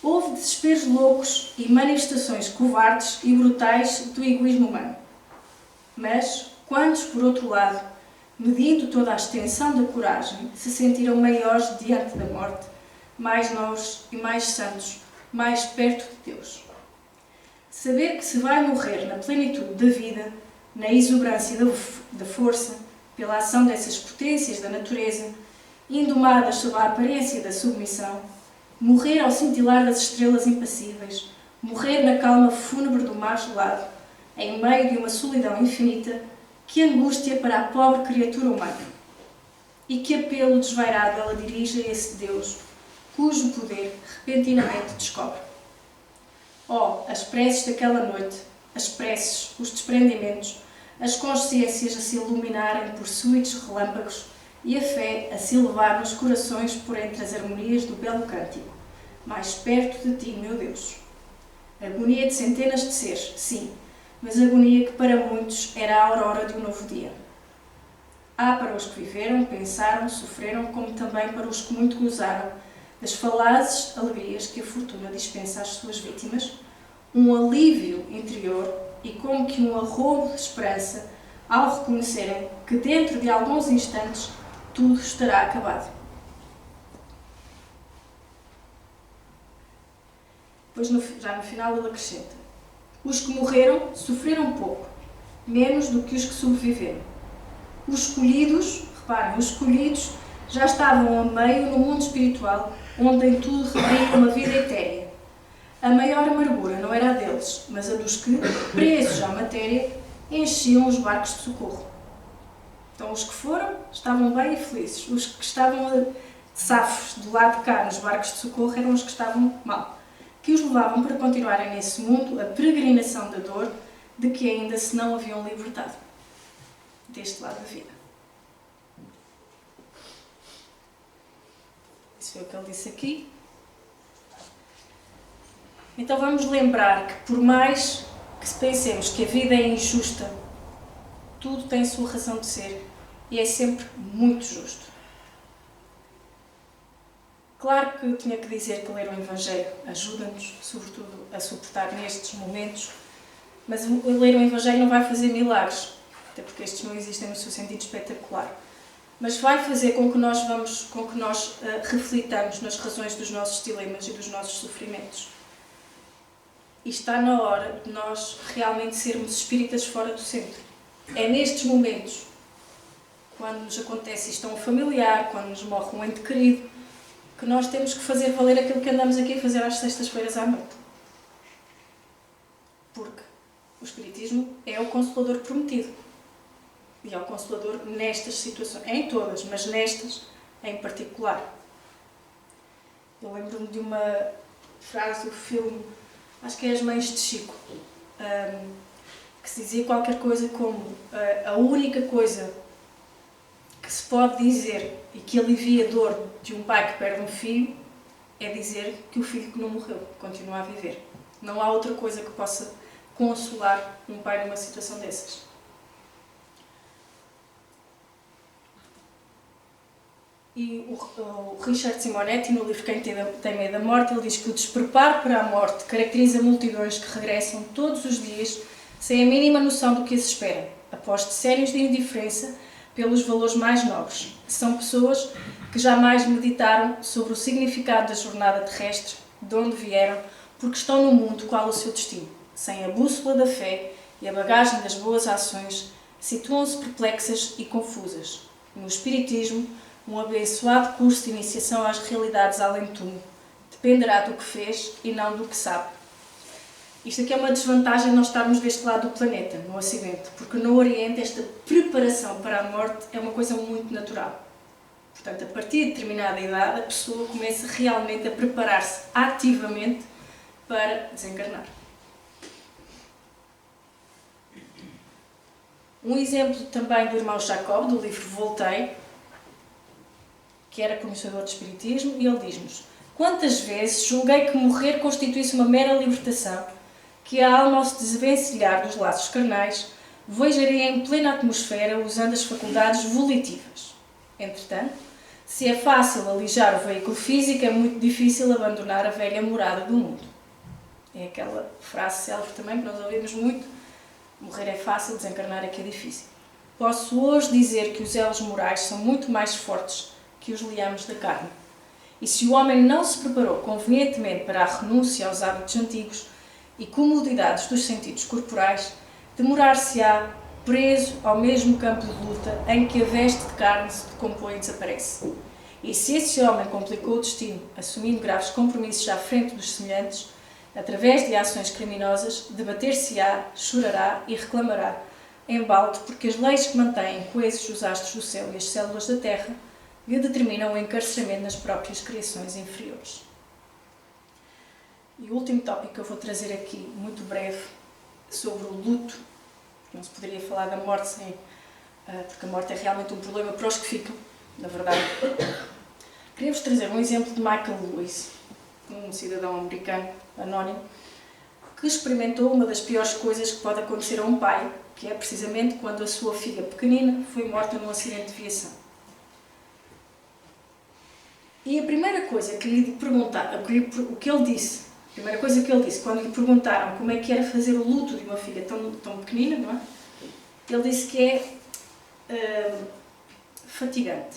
Houve desesperos loucos e manifestações covardes e brutais do egoísmo humano. Mas, quantos, por outro lado, medindo toda a extensão da coragem, se sentiram maiores diante da morte, mais novos e mais santos, mais perto de Deus? Saber que se vai morrer na plenitude da vida, na exuberância da força, pela ação dessas potências da natureza, indomadas sob a aparência da submissão, morrer ao cintilar das estrelas impassíveis, morrer na calma fúnebre do mar gelado, em meio de uma solidão infinita, que angústia para a pobre criatura humana! E que apelo desvairado ela dirige a esse Deus, cujo poder repentinamente descobre. Oh, as preces daquela noite, as preces, os desprendimentos, as consciências a se iluminarem por súbitos relâmpagos e a fé a se elevar nos corações por entre as harmonias do belo cântico, mais perto de ti, meu Deus. Agonia de centenas de seres, sim, mas agonia que para muitos era a aurora de um novo dia. Há para os que viveram, pensaram, sofreram, como também para os que muito gozaram das falazes alegrias que a fortuna dispensa às suas vítimas, um alívio interior e como que um arrobo de esperança ao reconhecerem que dentro de alguns instantes tudo estará acabado. Depois, já no final, ele acrescenta: os que morreram sofreram pouco, menos do que os que sobreviveram. Os escolhidos, reparem, os escolhidos já estavam a meio no mundo espiritual, onde em tudo reveria uma vida etérea. A maior amargura não era a deles, mas a dos que, presos à matéria, enchiam os barcos de socorro. Então, os que foram estavam bem e felizes. Os que estavam safos do lado de cá, nos barcos de socorro, eram os que estavam mal, que os levavam para continuarem nesse mundo a peregrinação da dor de que ainda se não haviam libertado deste lado da vida. Isso foi o que ele disse aqui. Então vamos lembrar que, por mais que pensemos que a vida é injusta, tudo tem a sua razão de ser e é sempre muito justo. Claro que eu tinha que dizer que ler o Evangelho ajuda-nos, sobretudo, a suportar nestes momentos, mas ler o Evangelho não vai fazer milagres, até porque estes não existem no seu sentido espetacular. Mas vai fazer com que nós reflitamos nas razões dos nossos dilemas e dos nossos sofrimentos. E está na hora de nós realmente sermos espíritas fora do centro. É nestes momentos, quando nos acontece isto a um familiar, quando nos morre um ente querido, que nós temos que fazer valer aquilo que andamos aqui a fazer às sextas-feiras à noite. Porque o Espiritismo é o Consolador prometido. E é o Consolador nestas situações, em todas, mas nestas em particular. Eu lembro-me de uma frase do filme, acho que é As Mães de Chico, que se dizia qualquer coisa como a única coisa que se pode dizer e que alivia a dor de um pai que perde um filho é dizer que o filho que não morreu continua a viver. Não há outra coisa que possa consolar um pai numa situação dessas. E o Richard Simonetti, no livro Quem tem medo da morte, ele diz que o despreparo para a morte caracteriza multidões que regressam todos os dias sem a mínima noção do que as espera, após decénios de indiferença pelos valores mais nobres. São pessoas que jamais meditaram sobre o significado da jornada terrestre, de onde vieram, porque estão no mundo qual o seu destino. Sem a bússola da fé e a bagagem das boas ações, situam-se perplexas e confusas. No Espiritismo, um abençoado curso de iniciação às realidades além-túmulo dependerá do que fez e não do que sabe. Isto aqui é uma desvantagem de nós estarmos deste lado do planeta, no Ocidente, porque no Oriente esta preparação para a morte é uma coisa muito natural. Portanto, a partir de determinada idade, a pessoa começa realmente a preparar-se ativamente para desencarnar. Um exemplo também do irmão Jacob, do livro Voltei, que era conhecedor de Espiritismo, e ele diz-nos: quantas vezes julguei que morrer constituísse uma mera libertação, que a alma, ao se desvencilhar dos laços carnais, vojaria em plena atmosfera usando as faculdades volitivas. Entretanto, se é fácil alijar o veículo físico, é muito difícil abandonar a velha morada do mundo. É aquela frase célebre também que nós ouvimos muito: morrer é fácil, desencarnar é que é difícil. Posso hoje dizer que os elos morais são muito mais fortes que os liames da carne. E se o homem não se preparou convenientemente para a renúncia aos hábitos antigos e comodidades dos sentidos corporais, demorar-se-á preso ao mesmo campo de luta em que a veste de carne se decompõe e desaparece. E se esse homem complicou o destino, assumindo graves compromissos à frente dos semelhantes, através de ações criminosas, debater-se-á, chorará e reclamará, em balde, porque as leis que mantêm coesos os astros do céu e as células da terra lhe determinam o encarceramento nas próprias criações inferiores. E o último tópico que eu vou trazer aqui, muito breve, sobre o luto. Não se poderia falar da morte sem... porque a morte é realmente um problema para os que ficam, na verdade. Queria-vos trazer um exemplo de Michael Lewis, um cidadão americano anónimo, que experimentou uma das piores coisas que pode acontecer a um pai, que é precisamente quando a sua filha pequenina foi morta num acidente de viação. E a primeira coisa que lhe perguntaram, o que ele disse, a primeira coisa que ele disse, quando lhe perguntaram como é que era fazer o luto de uma filha tão pequenina, não é? Ele disse que é fatigante.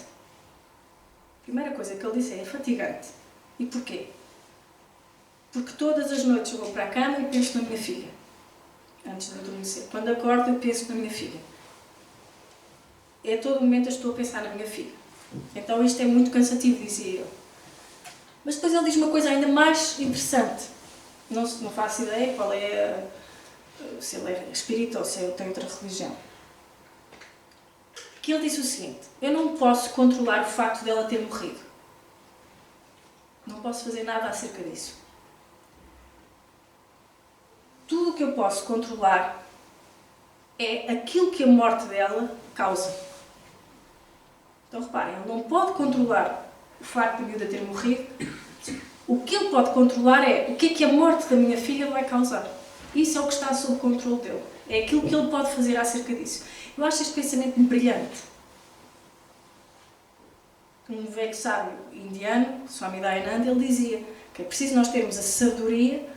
A primeira coisa que ele disse é fatigante. E porquê? Porque todas as noites eu vou para a cama e penso na minha filha, antes de adormecer. Quando acordo eu penso na minha filha. E a todo momento eu estou a pensar na minha filha. Então isto é muito cansativo, dizia ele. Mas depois ele diz uma coisa ainda mais interessante. Não faço ideia qual é, se ele é espírita ou se ele tem outra religião. Que ele disse o seguinte: eu não posso controlar o facto dela ter morrido. Não posso fazer nada acerca disso. Tudo o que eu posso controlar é aquilo que a morte dela causa. Então reparem, ele não pode controlar o facto de a miúda ter morrido. O que ele pode controlar é o que é que a morte da minha filha vai causar. Isso é o que está sob o controle dele. É aquilo que ele pode fazer acerca disso. Eu acho este pensamento brilhante. Um velho sábio indiano, Swami Dayananda, ele dizia que é preciso nós termos a sabedoria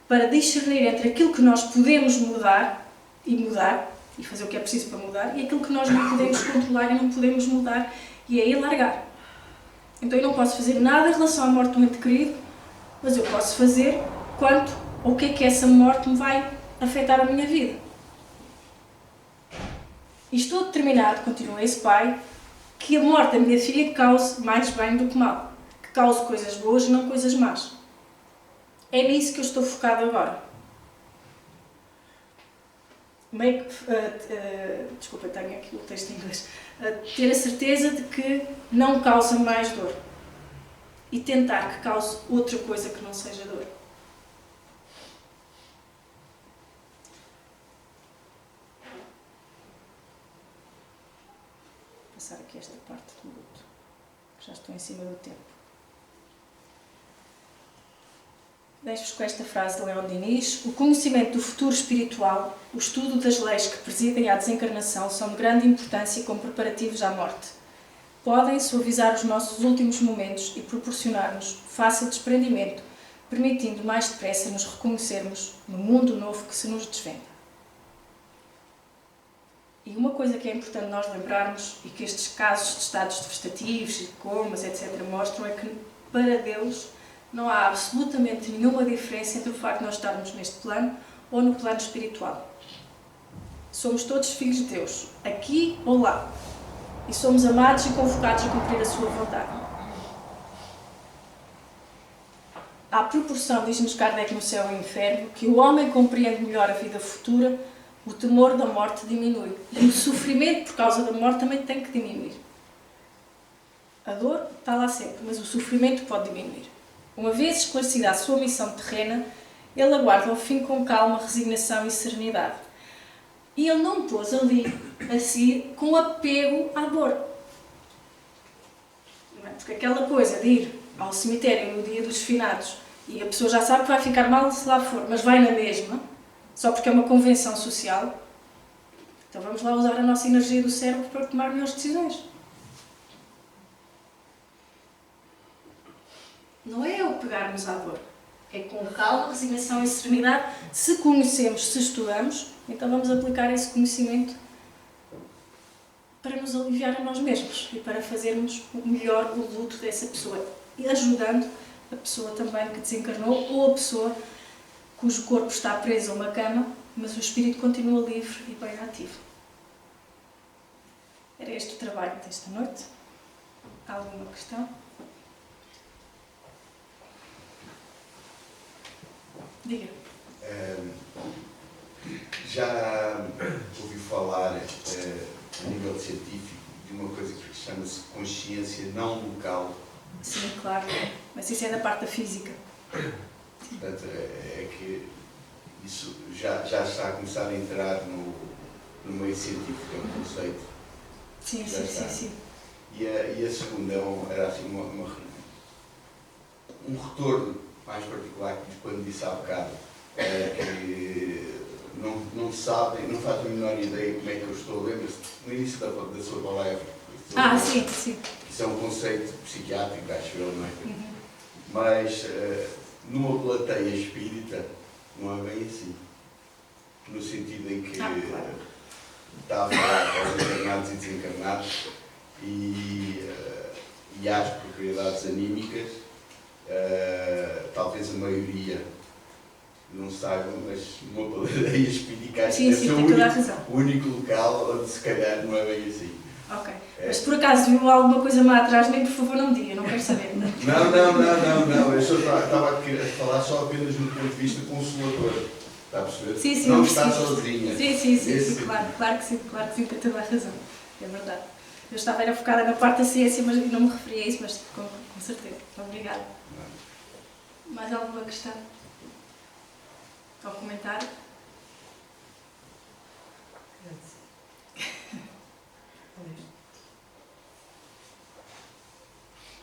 para discernir entre aquilo que nós podemos mudar e fazer o que é preciso para mudar, e aquilo que nós não podemos controlar e não podemos mudar, e é largar. Então eu não posso fazer nada em relação à morte de um ente querido, mas eu posso fazer quanto ou o que é que essa morte me vai afetar a minha vida. E estou determinado, continua esse pai, que a morte da minha filha cause mais bem do que mal. Que cause coisas boas e não coisas más. É nisso que eu estou focado agora. Desculpa, tenho aqui o texto em inglês. Ter a certeza de que não causa mais dor. E tentar que cause outra coisa que não seja dor. Vou passar aqui esta parte do luto, que já estou em cima do tempo. Deixo-vos com esta frase de Leon Denis: o conhecimento do futuro espiritual, o estudo das leis que presidem à desencarnação são de grande importância como preparativos à morte. Podem suavizar os nossos últimos momentos e proporcionar-nos fácil desprendimento, permitindo mais depressa nos reconhecermos no mundo novo que se nos desvenda. E uma coisa que é importante nós lembrarmos, e que estes casos de estados vegetativos, de comas, etc., mostram, é que para Deus não há absolutamente nenhuma diferença entre o facto de nós estarmos neste plano ou no plano espiritual. Somos todos filhos de Deus, aqui ou lá. E somos amados e convocados a cumprir a sua vontade. À proporção, diz-nos Kardec no Céu e Inferno, que o homem compreende melhor a vida futura, o temor da morte diminui. E o sofrimento por causa da morte também tem que diminuir. A dor está lá sempre, mas o sofrimento pode diminuir. Uma vez esclarecida a sua missão terrena, ele aguarda ao fim com calma, resignação e serenidade. E ele não pôs ali, a seguir, com apego à dor. Porque aquela coisa de ir ao cemitério no dia dos finados e a pessoa já sabe que vai ficar mal se lá for, mas vai na mesma, só porque é uma convenção social, então vamos lá usar a nossa energia do cérebro para tomar melhores decisões. Não é o pegarmos à dor. É com calma, resignação e serenidade. Se conhecemos, se estudamos, então vamos aplicar esse conhecimento para nos aliviar a nós mesmos e para fazermos melhor o luto dessa pessoa. E ajudando a pessoa também que desencarnou ou a pessoa cujo corpo está preso a uma cama, mas o espírito continua livre e bem ativo. Era este o trabalho desta noite. Há alguma questão? Diga. Já ouvi falar, a nível científico, de uma coisa que chama-se consciência não local. Sim, claro. Mas isso é da parte da física. Portanto, é que isso já está a começar a entrar no meio científico, é um conceito. Sim. E a segunda era assim um retorno mais particular que quando disse há bocado, que não sabem, não fazem a menor ideia como é que eu estou. Lembra-se no início da sua palavra? Sim. Isso é um conceito psiquiátrico, acho eu, não é? Mas numa plateia espírita não é bem assim. No sentido em que está a falar aos encarnados e desencarnados e às propriedades anímicas. Talvez a maioria não saiba, mas uma plateia espírita sim, tem toda a razão. O único local onde se calhar não é bem assim. Ok. Mas se por acaso viu alguma coisa má atrás de mim, por favor não me diga, não quero saber. Não. Eu só estava a falar só apenas do ponto de vista consolador. Está a perceber? Sim, não está sozinha. Sim, claro que sim, tem toda a razão. É verdade. Eu estava focada na parte da ciência, mas não me referi a isso, mas com certeza. Obrigada. Mais alguma questão? Ou comentário?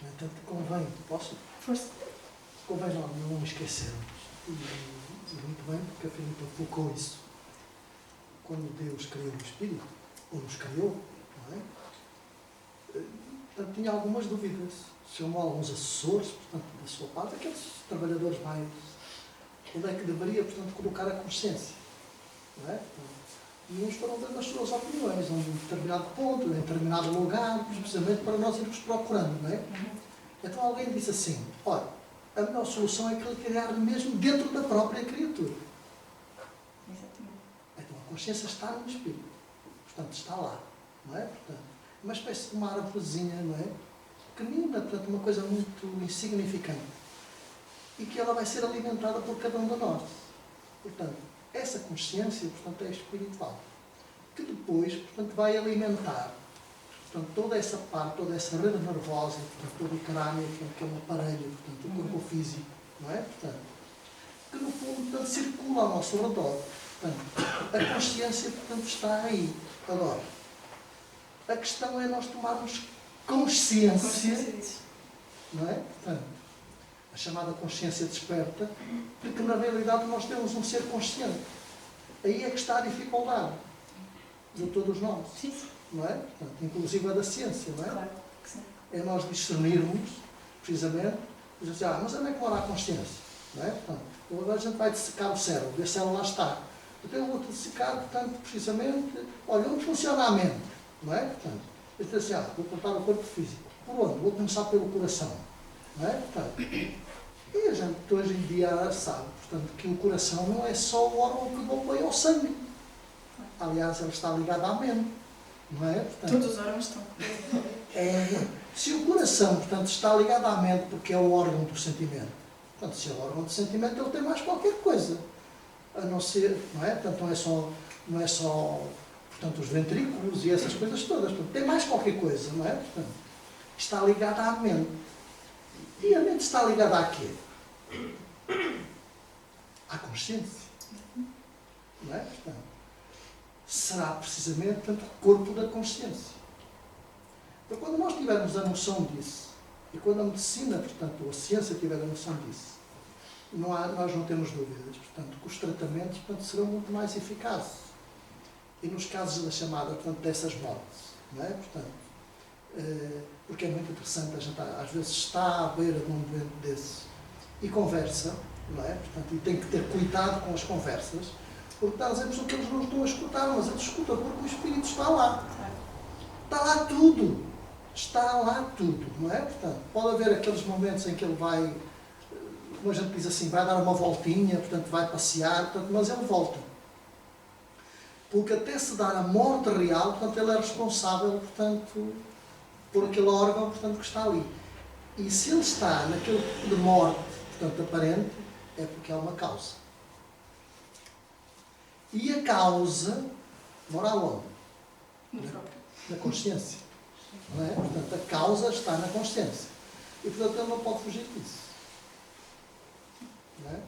No entanto, convém, posso? Força. Convém não esquecermos. E muito bem, porque a Filipa focou isso. Quando Deus criou o Espírito, ou nos criou, não é? Portanto, tinha algumas dúvidas. Chamou alguns assessores, portanto, da sua parte, aqueles trabalhadores mais... Onde é que deveria, portanto, colocar a consciência, não é? E uns foram dando as suas opiniões, a um determinado ponto, em determinado lugar, precisamente para nós irmos procurando, não é? Então alguém disse assim, olha, a melhor solução é criar mesmo dentro da própria criatura. Exatamente. Então a consciência está no espírito, portanto está lá, não é? Portanto, uma espécie de uma árvorezinha, não é? pequenina, portanto, uma coisa muito insignificante. E que ela vai ser alimentada por cada um de nós. Portanto, essa consciência, portanto, é espiritual. Que depois, portanto, vai alimentar, portanto, toda essa parte, toda essa rede nervosa, portanto, todo o crânio, portanto, que é um aparelho, portanto, o corpo físico, não é? Portanto, que no fundo, portanto, circula ao nosso redor. Portanto, a consciência, portanto, está aí. Agora, a questão é nós tomarmos consciência disso. não é? Portanto, a chamada consciência desperta, porque na realidade nós temos um ser consciente. Aí é que está a dificuldade de todos nós, Sim. não é? Portanto, inclusive a da ciência, não é? Claro que sim. É nós discernirmos, precisamente, dizer assim, mas onde é que mora a consciência? Não é? Portanto, agora a gente vai dissecar o cérebro, ver se ela lá está. Então eu vou dissecar, portanto, precisamente, olha, onde funciona a mente, não é? Portanto, eu digo assim, vou cortar o corpo físico. Por onde? Vou começar pelo coração, não é? Portanto, e a gente hoje em dia sabe, portanto, que o coração não é só o órgão que bombeia o sangue. Aliás, ele está ligado à mente, não é? Portanto, Todos os órgãos estão. se o coração, portanto, está ligado à mente porque é o órgão do sentimento, portanto, se é o órgão do sentimento, ele tem mais qualquer coisa. A não ser, não é? Portanto, não é só portanto, os ventrículos e essas coisas todas. Portanto, tem mais qualquer coisa, não é? Portanto, está ligada à mente. E a mente está ligada a quê? À consciência. Não é? Portanto, será precisamente, portanto, o corpo da consciência. Então, quando nós tivermos a noção disso, e quando a medicina, portanto, a ciência tiver a noção disso, nós não temos dúvidas, portanto, que os tratamentos, portanto, serão muito mais eficazes. E nos casos da chamada, portanto, dessas mortes, não é? Portanto, porque é muito interessante, a gente às vezes está à beira de um doente desse e conversa, não é? Portanto, e tem que ter cuidado com as conversas, porque está a dizer que eles não estão a escutar, mas ele escuta porque o espírito está lá. Está lá tudo. Está lá tudo, não é? Portanto, pode haver aqueles momentos em que ele vai, como a gente diz assim, vai dar uma voltinha, portanto, vai passear, portanto, mas ele volta. Porque até se dar a morte real, portanto, ele é responsável, portanto, por aquele órgão, portanto, que está ali. E se ele está naquele tipo de morte, portanto, aparente, é porque há uma causa. E a causa mora aonde? Na consciência. Não é? Portanto, a causa está na consciência. E, portanto, ele não pode fugir disso. Não é?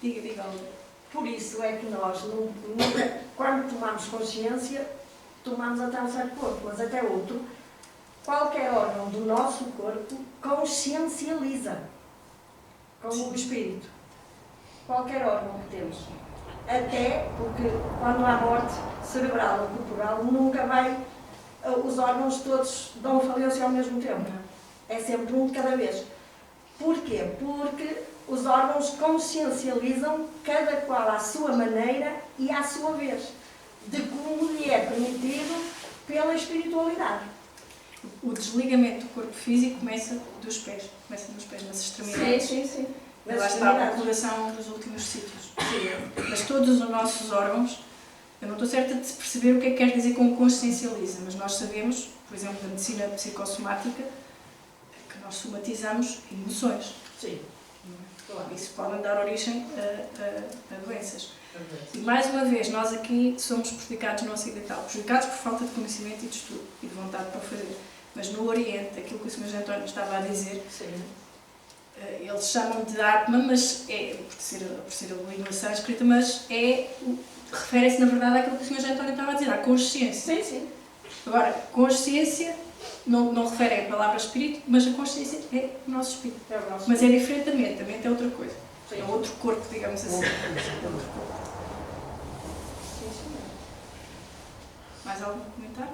Diga, Olga. Por isso é que nós, nunca, quando tomamos consciência, tomamos até um certo ponto, mas até outro, qualquer órgão do nosso corpo consciencializa com o espírito. Qualquer órgão que temos. Até porque, quando há morte cerebral ou corporal, nunca vai, os órgãos todos dão falência ao mesmo tempo. É sempre um de cada vez. Porquê? Porque os órgãos consciencializam cada qual à sua maneira e à sua vez, de como lhe é permitido pela espiritualidade. O desligamento do corpo físico começa dos pés, nas extremidades. Sim. Mas lá está, o coração é um dos últimos sítios. Sim. Mas todos os nossos órgãos, eu não estou certa de perceber o que é que quer dizer com consciencializa, mas nós sabemos, por exemplo, na medicina psicossomática, que nós somatizamos emoções. Sim. Claro. Isso pode dar origem a doenças. E mais uma vez, nós aqui somos prejudicados no Ocidental, prejudicados por falta de conhecimento e de estudo e de vontade para o fazer. Mas no Oriente, aquilo que o Sr. António estava a dizer, eles chamam de Atma, mas é, por ser a língua sânscrita, mas refere-se na verdade àquilo que o Sr. António estava a dizer, à consciência. Sim. Agora, consciência não refere à palavra espírito, mas a consciência é o nosso espírito. É o nosso mas é diferente da mente, a mente é outra coisa. Sim. É outro corpo, digamos assim. Sim. Mais algum comentário?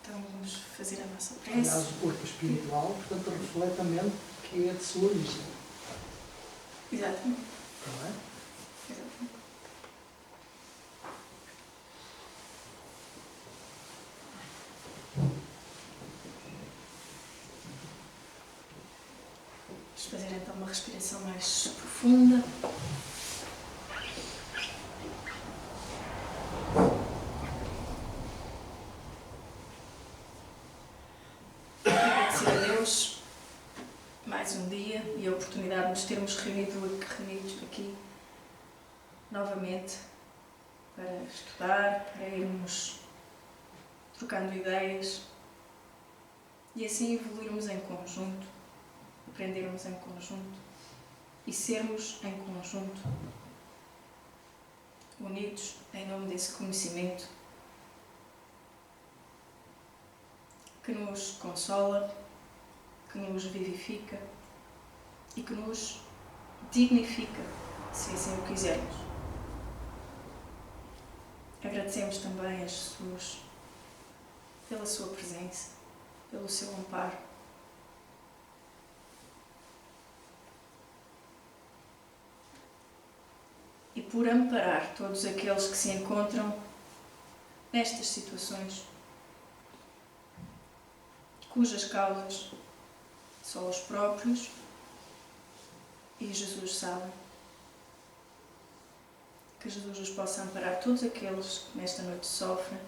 Então vamos fazer a nossa prece. Aliás, o corpo espiritual, portanto, reflete a mente que é de sua origem. Exatamente. Não é? Exatamente. Vamos fazer então uma respiração mais profunda. mais um dia e a oportunidade de nos termos reunidos aqui novamente para estudar, para irmos trocando ideias e assim evoluirmos em conjunto, aprendermos em conjunto e sermos em conjunto, unidos em nome desse conhecimento que nos consola, que nos vivifica e que nos dignifica, se assim o quisermos. Agradecemos também a Jesus pela sua presença, pelo seu amparo. E por amparar todos aqueles que se encontram nestas situações, cujas causas só os próprios e Jesus sabem. Que Jesus os possa amparar todos aqueles que nesta noite sofrem,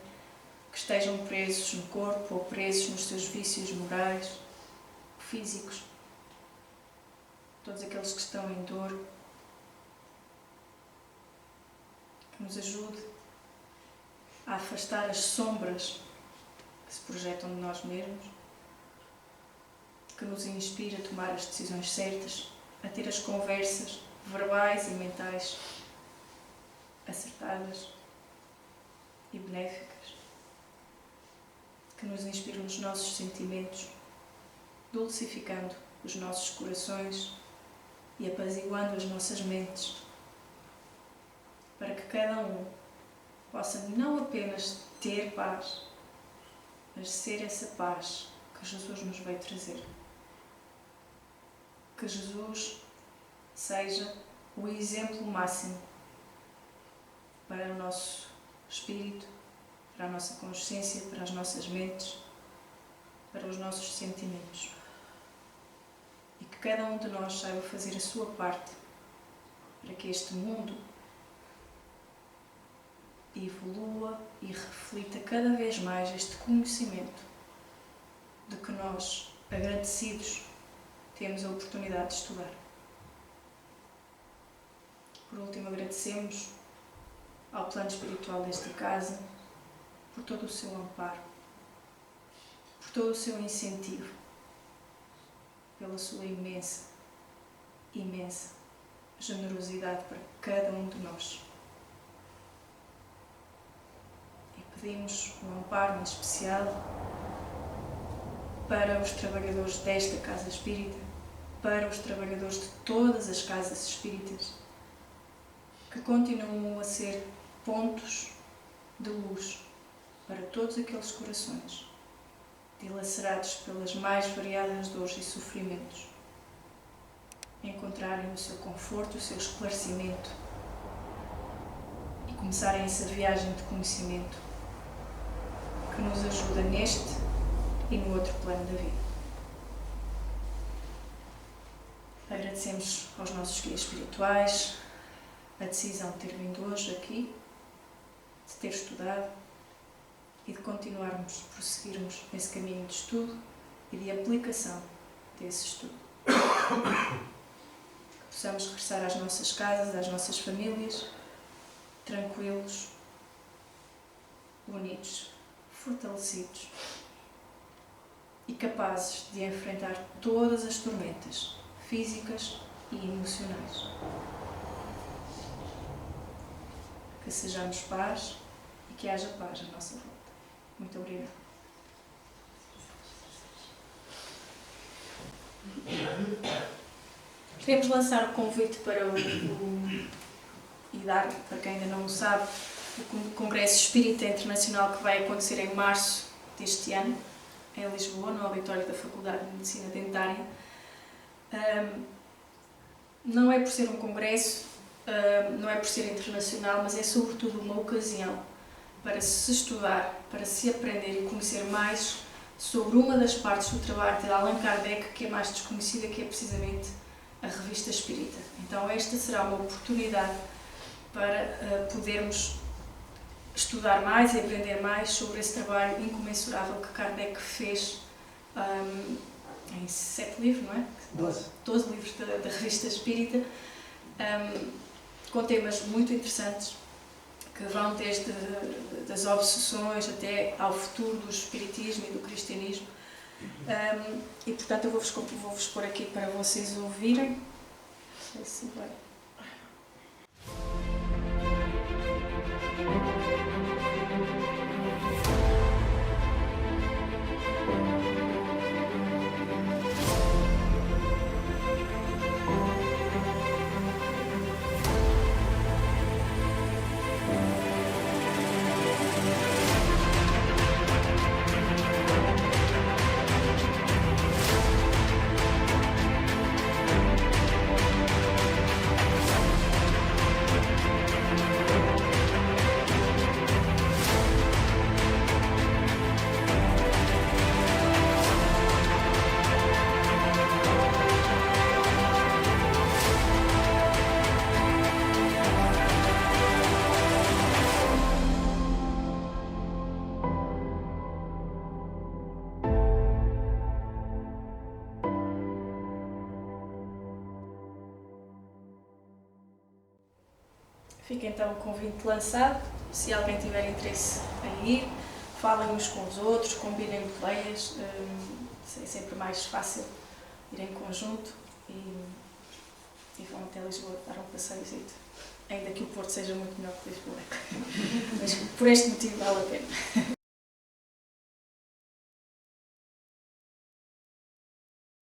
que estejam presos no corpo ou presos nos seus vícios morais, físicos, todos aqueles que estão em dor, que nos ajude a afastar as sombras que se projetam de nós mesmos, que nos inspire a tomar as decisões certas, a ter as conversas verbais e mentais acertadas e benéficas, que nos inspire nos nossos sentimentos, dulcificando os nossos corações e apaziguando as nossas mentes, para que cada um possa não apenas ter paz, mas ser essa paz que Jesus nos veio trazer. Que Jesus seja o exemplo máximo para o nosso espírito, para a nossa consciência, para as nossas mentes, para os nossos sentimentos. E que cada um de nós saiba fazer a sua parte para que este mundo evolua e reflita cada vez mais este conhecimento de que nós, agradecidos, temos a oportunidade de estudar. Por último, agradecemos ao plano espiritual desta casa por todo o seu amparo, por todo o seu incentivo, pela sua imensa generosidade para cada um de nós. E pedimos um amparo em especial para os trabalhadores desta casa espírita, para os trabalhadores de todas as casas espíritas, que continuam a ser pontos de luz para todos aqueles corações dilacerados pelas mais variadas dores e sofrimentos, encontrarem o seu conforto, o seu esclarecimento e começarem essa viagem de conhecimento que nos ajuda neste e no outro plano da vida. Agradecemos aos nossos guias espirituais a decisão de ter vindo hoje aqui, de ter estudado e de continuarmos, prosseguirmos nesse caminho de estudo e de aplicação desse estudo. Que possamos regressar às nossas casas, às nossas famílias, tranquilos, unidos, fortalecidos e capazes de enfrentar todas as tormentas físicas e emocionais. Que sejamos paz e que haja paz à nossa volta. Muito obrigada. Queremos lançar o convite para e dar, para quem ainda não o sabe, o Congresso Espírita Internacional que vai acontecer em março deste ano, em Lisboa, no auditório da Faculdade de Medicina Dentária. Não é por ser um congresso, não é por ser internacional, mas é sobretudo uma ocasião para se estudar, para se aprender e conhecer mais sobre uma das partes do trabalho de Allan Kardec que é mais desconhecida, que é precisamente a Revista Espírita. Então esta será uma oportunidade para podermos estudar mais e aprender mais sobre esse trabalho incomensurável que Kardec fez em 7 livros, não é? 12 livros da Revista Espírita, com temas muito interessantes, que vão desde das obsessões até ao futuro do espiritismo e do cristianismo. E portanto eu vou-vos pôr aqui para vocês ouvirem. Não sei se vai. Fica então o convite lançado, se alguém tiver interesse em ir, falem uns com os outros, combinem boleias, é sempre mais fácil ir em conjunto e vão até Lisboa dar um passeio, ainda que o Porto seja muito melhor que Lisboa, mas por este motivo vale a pena.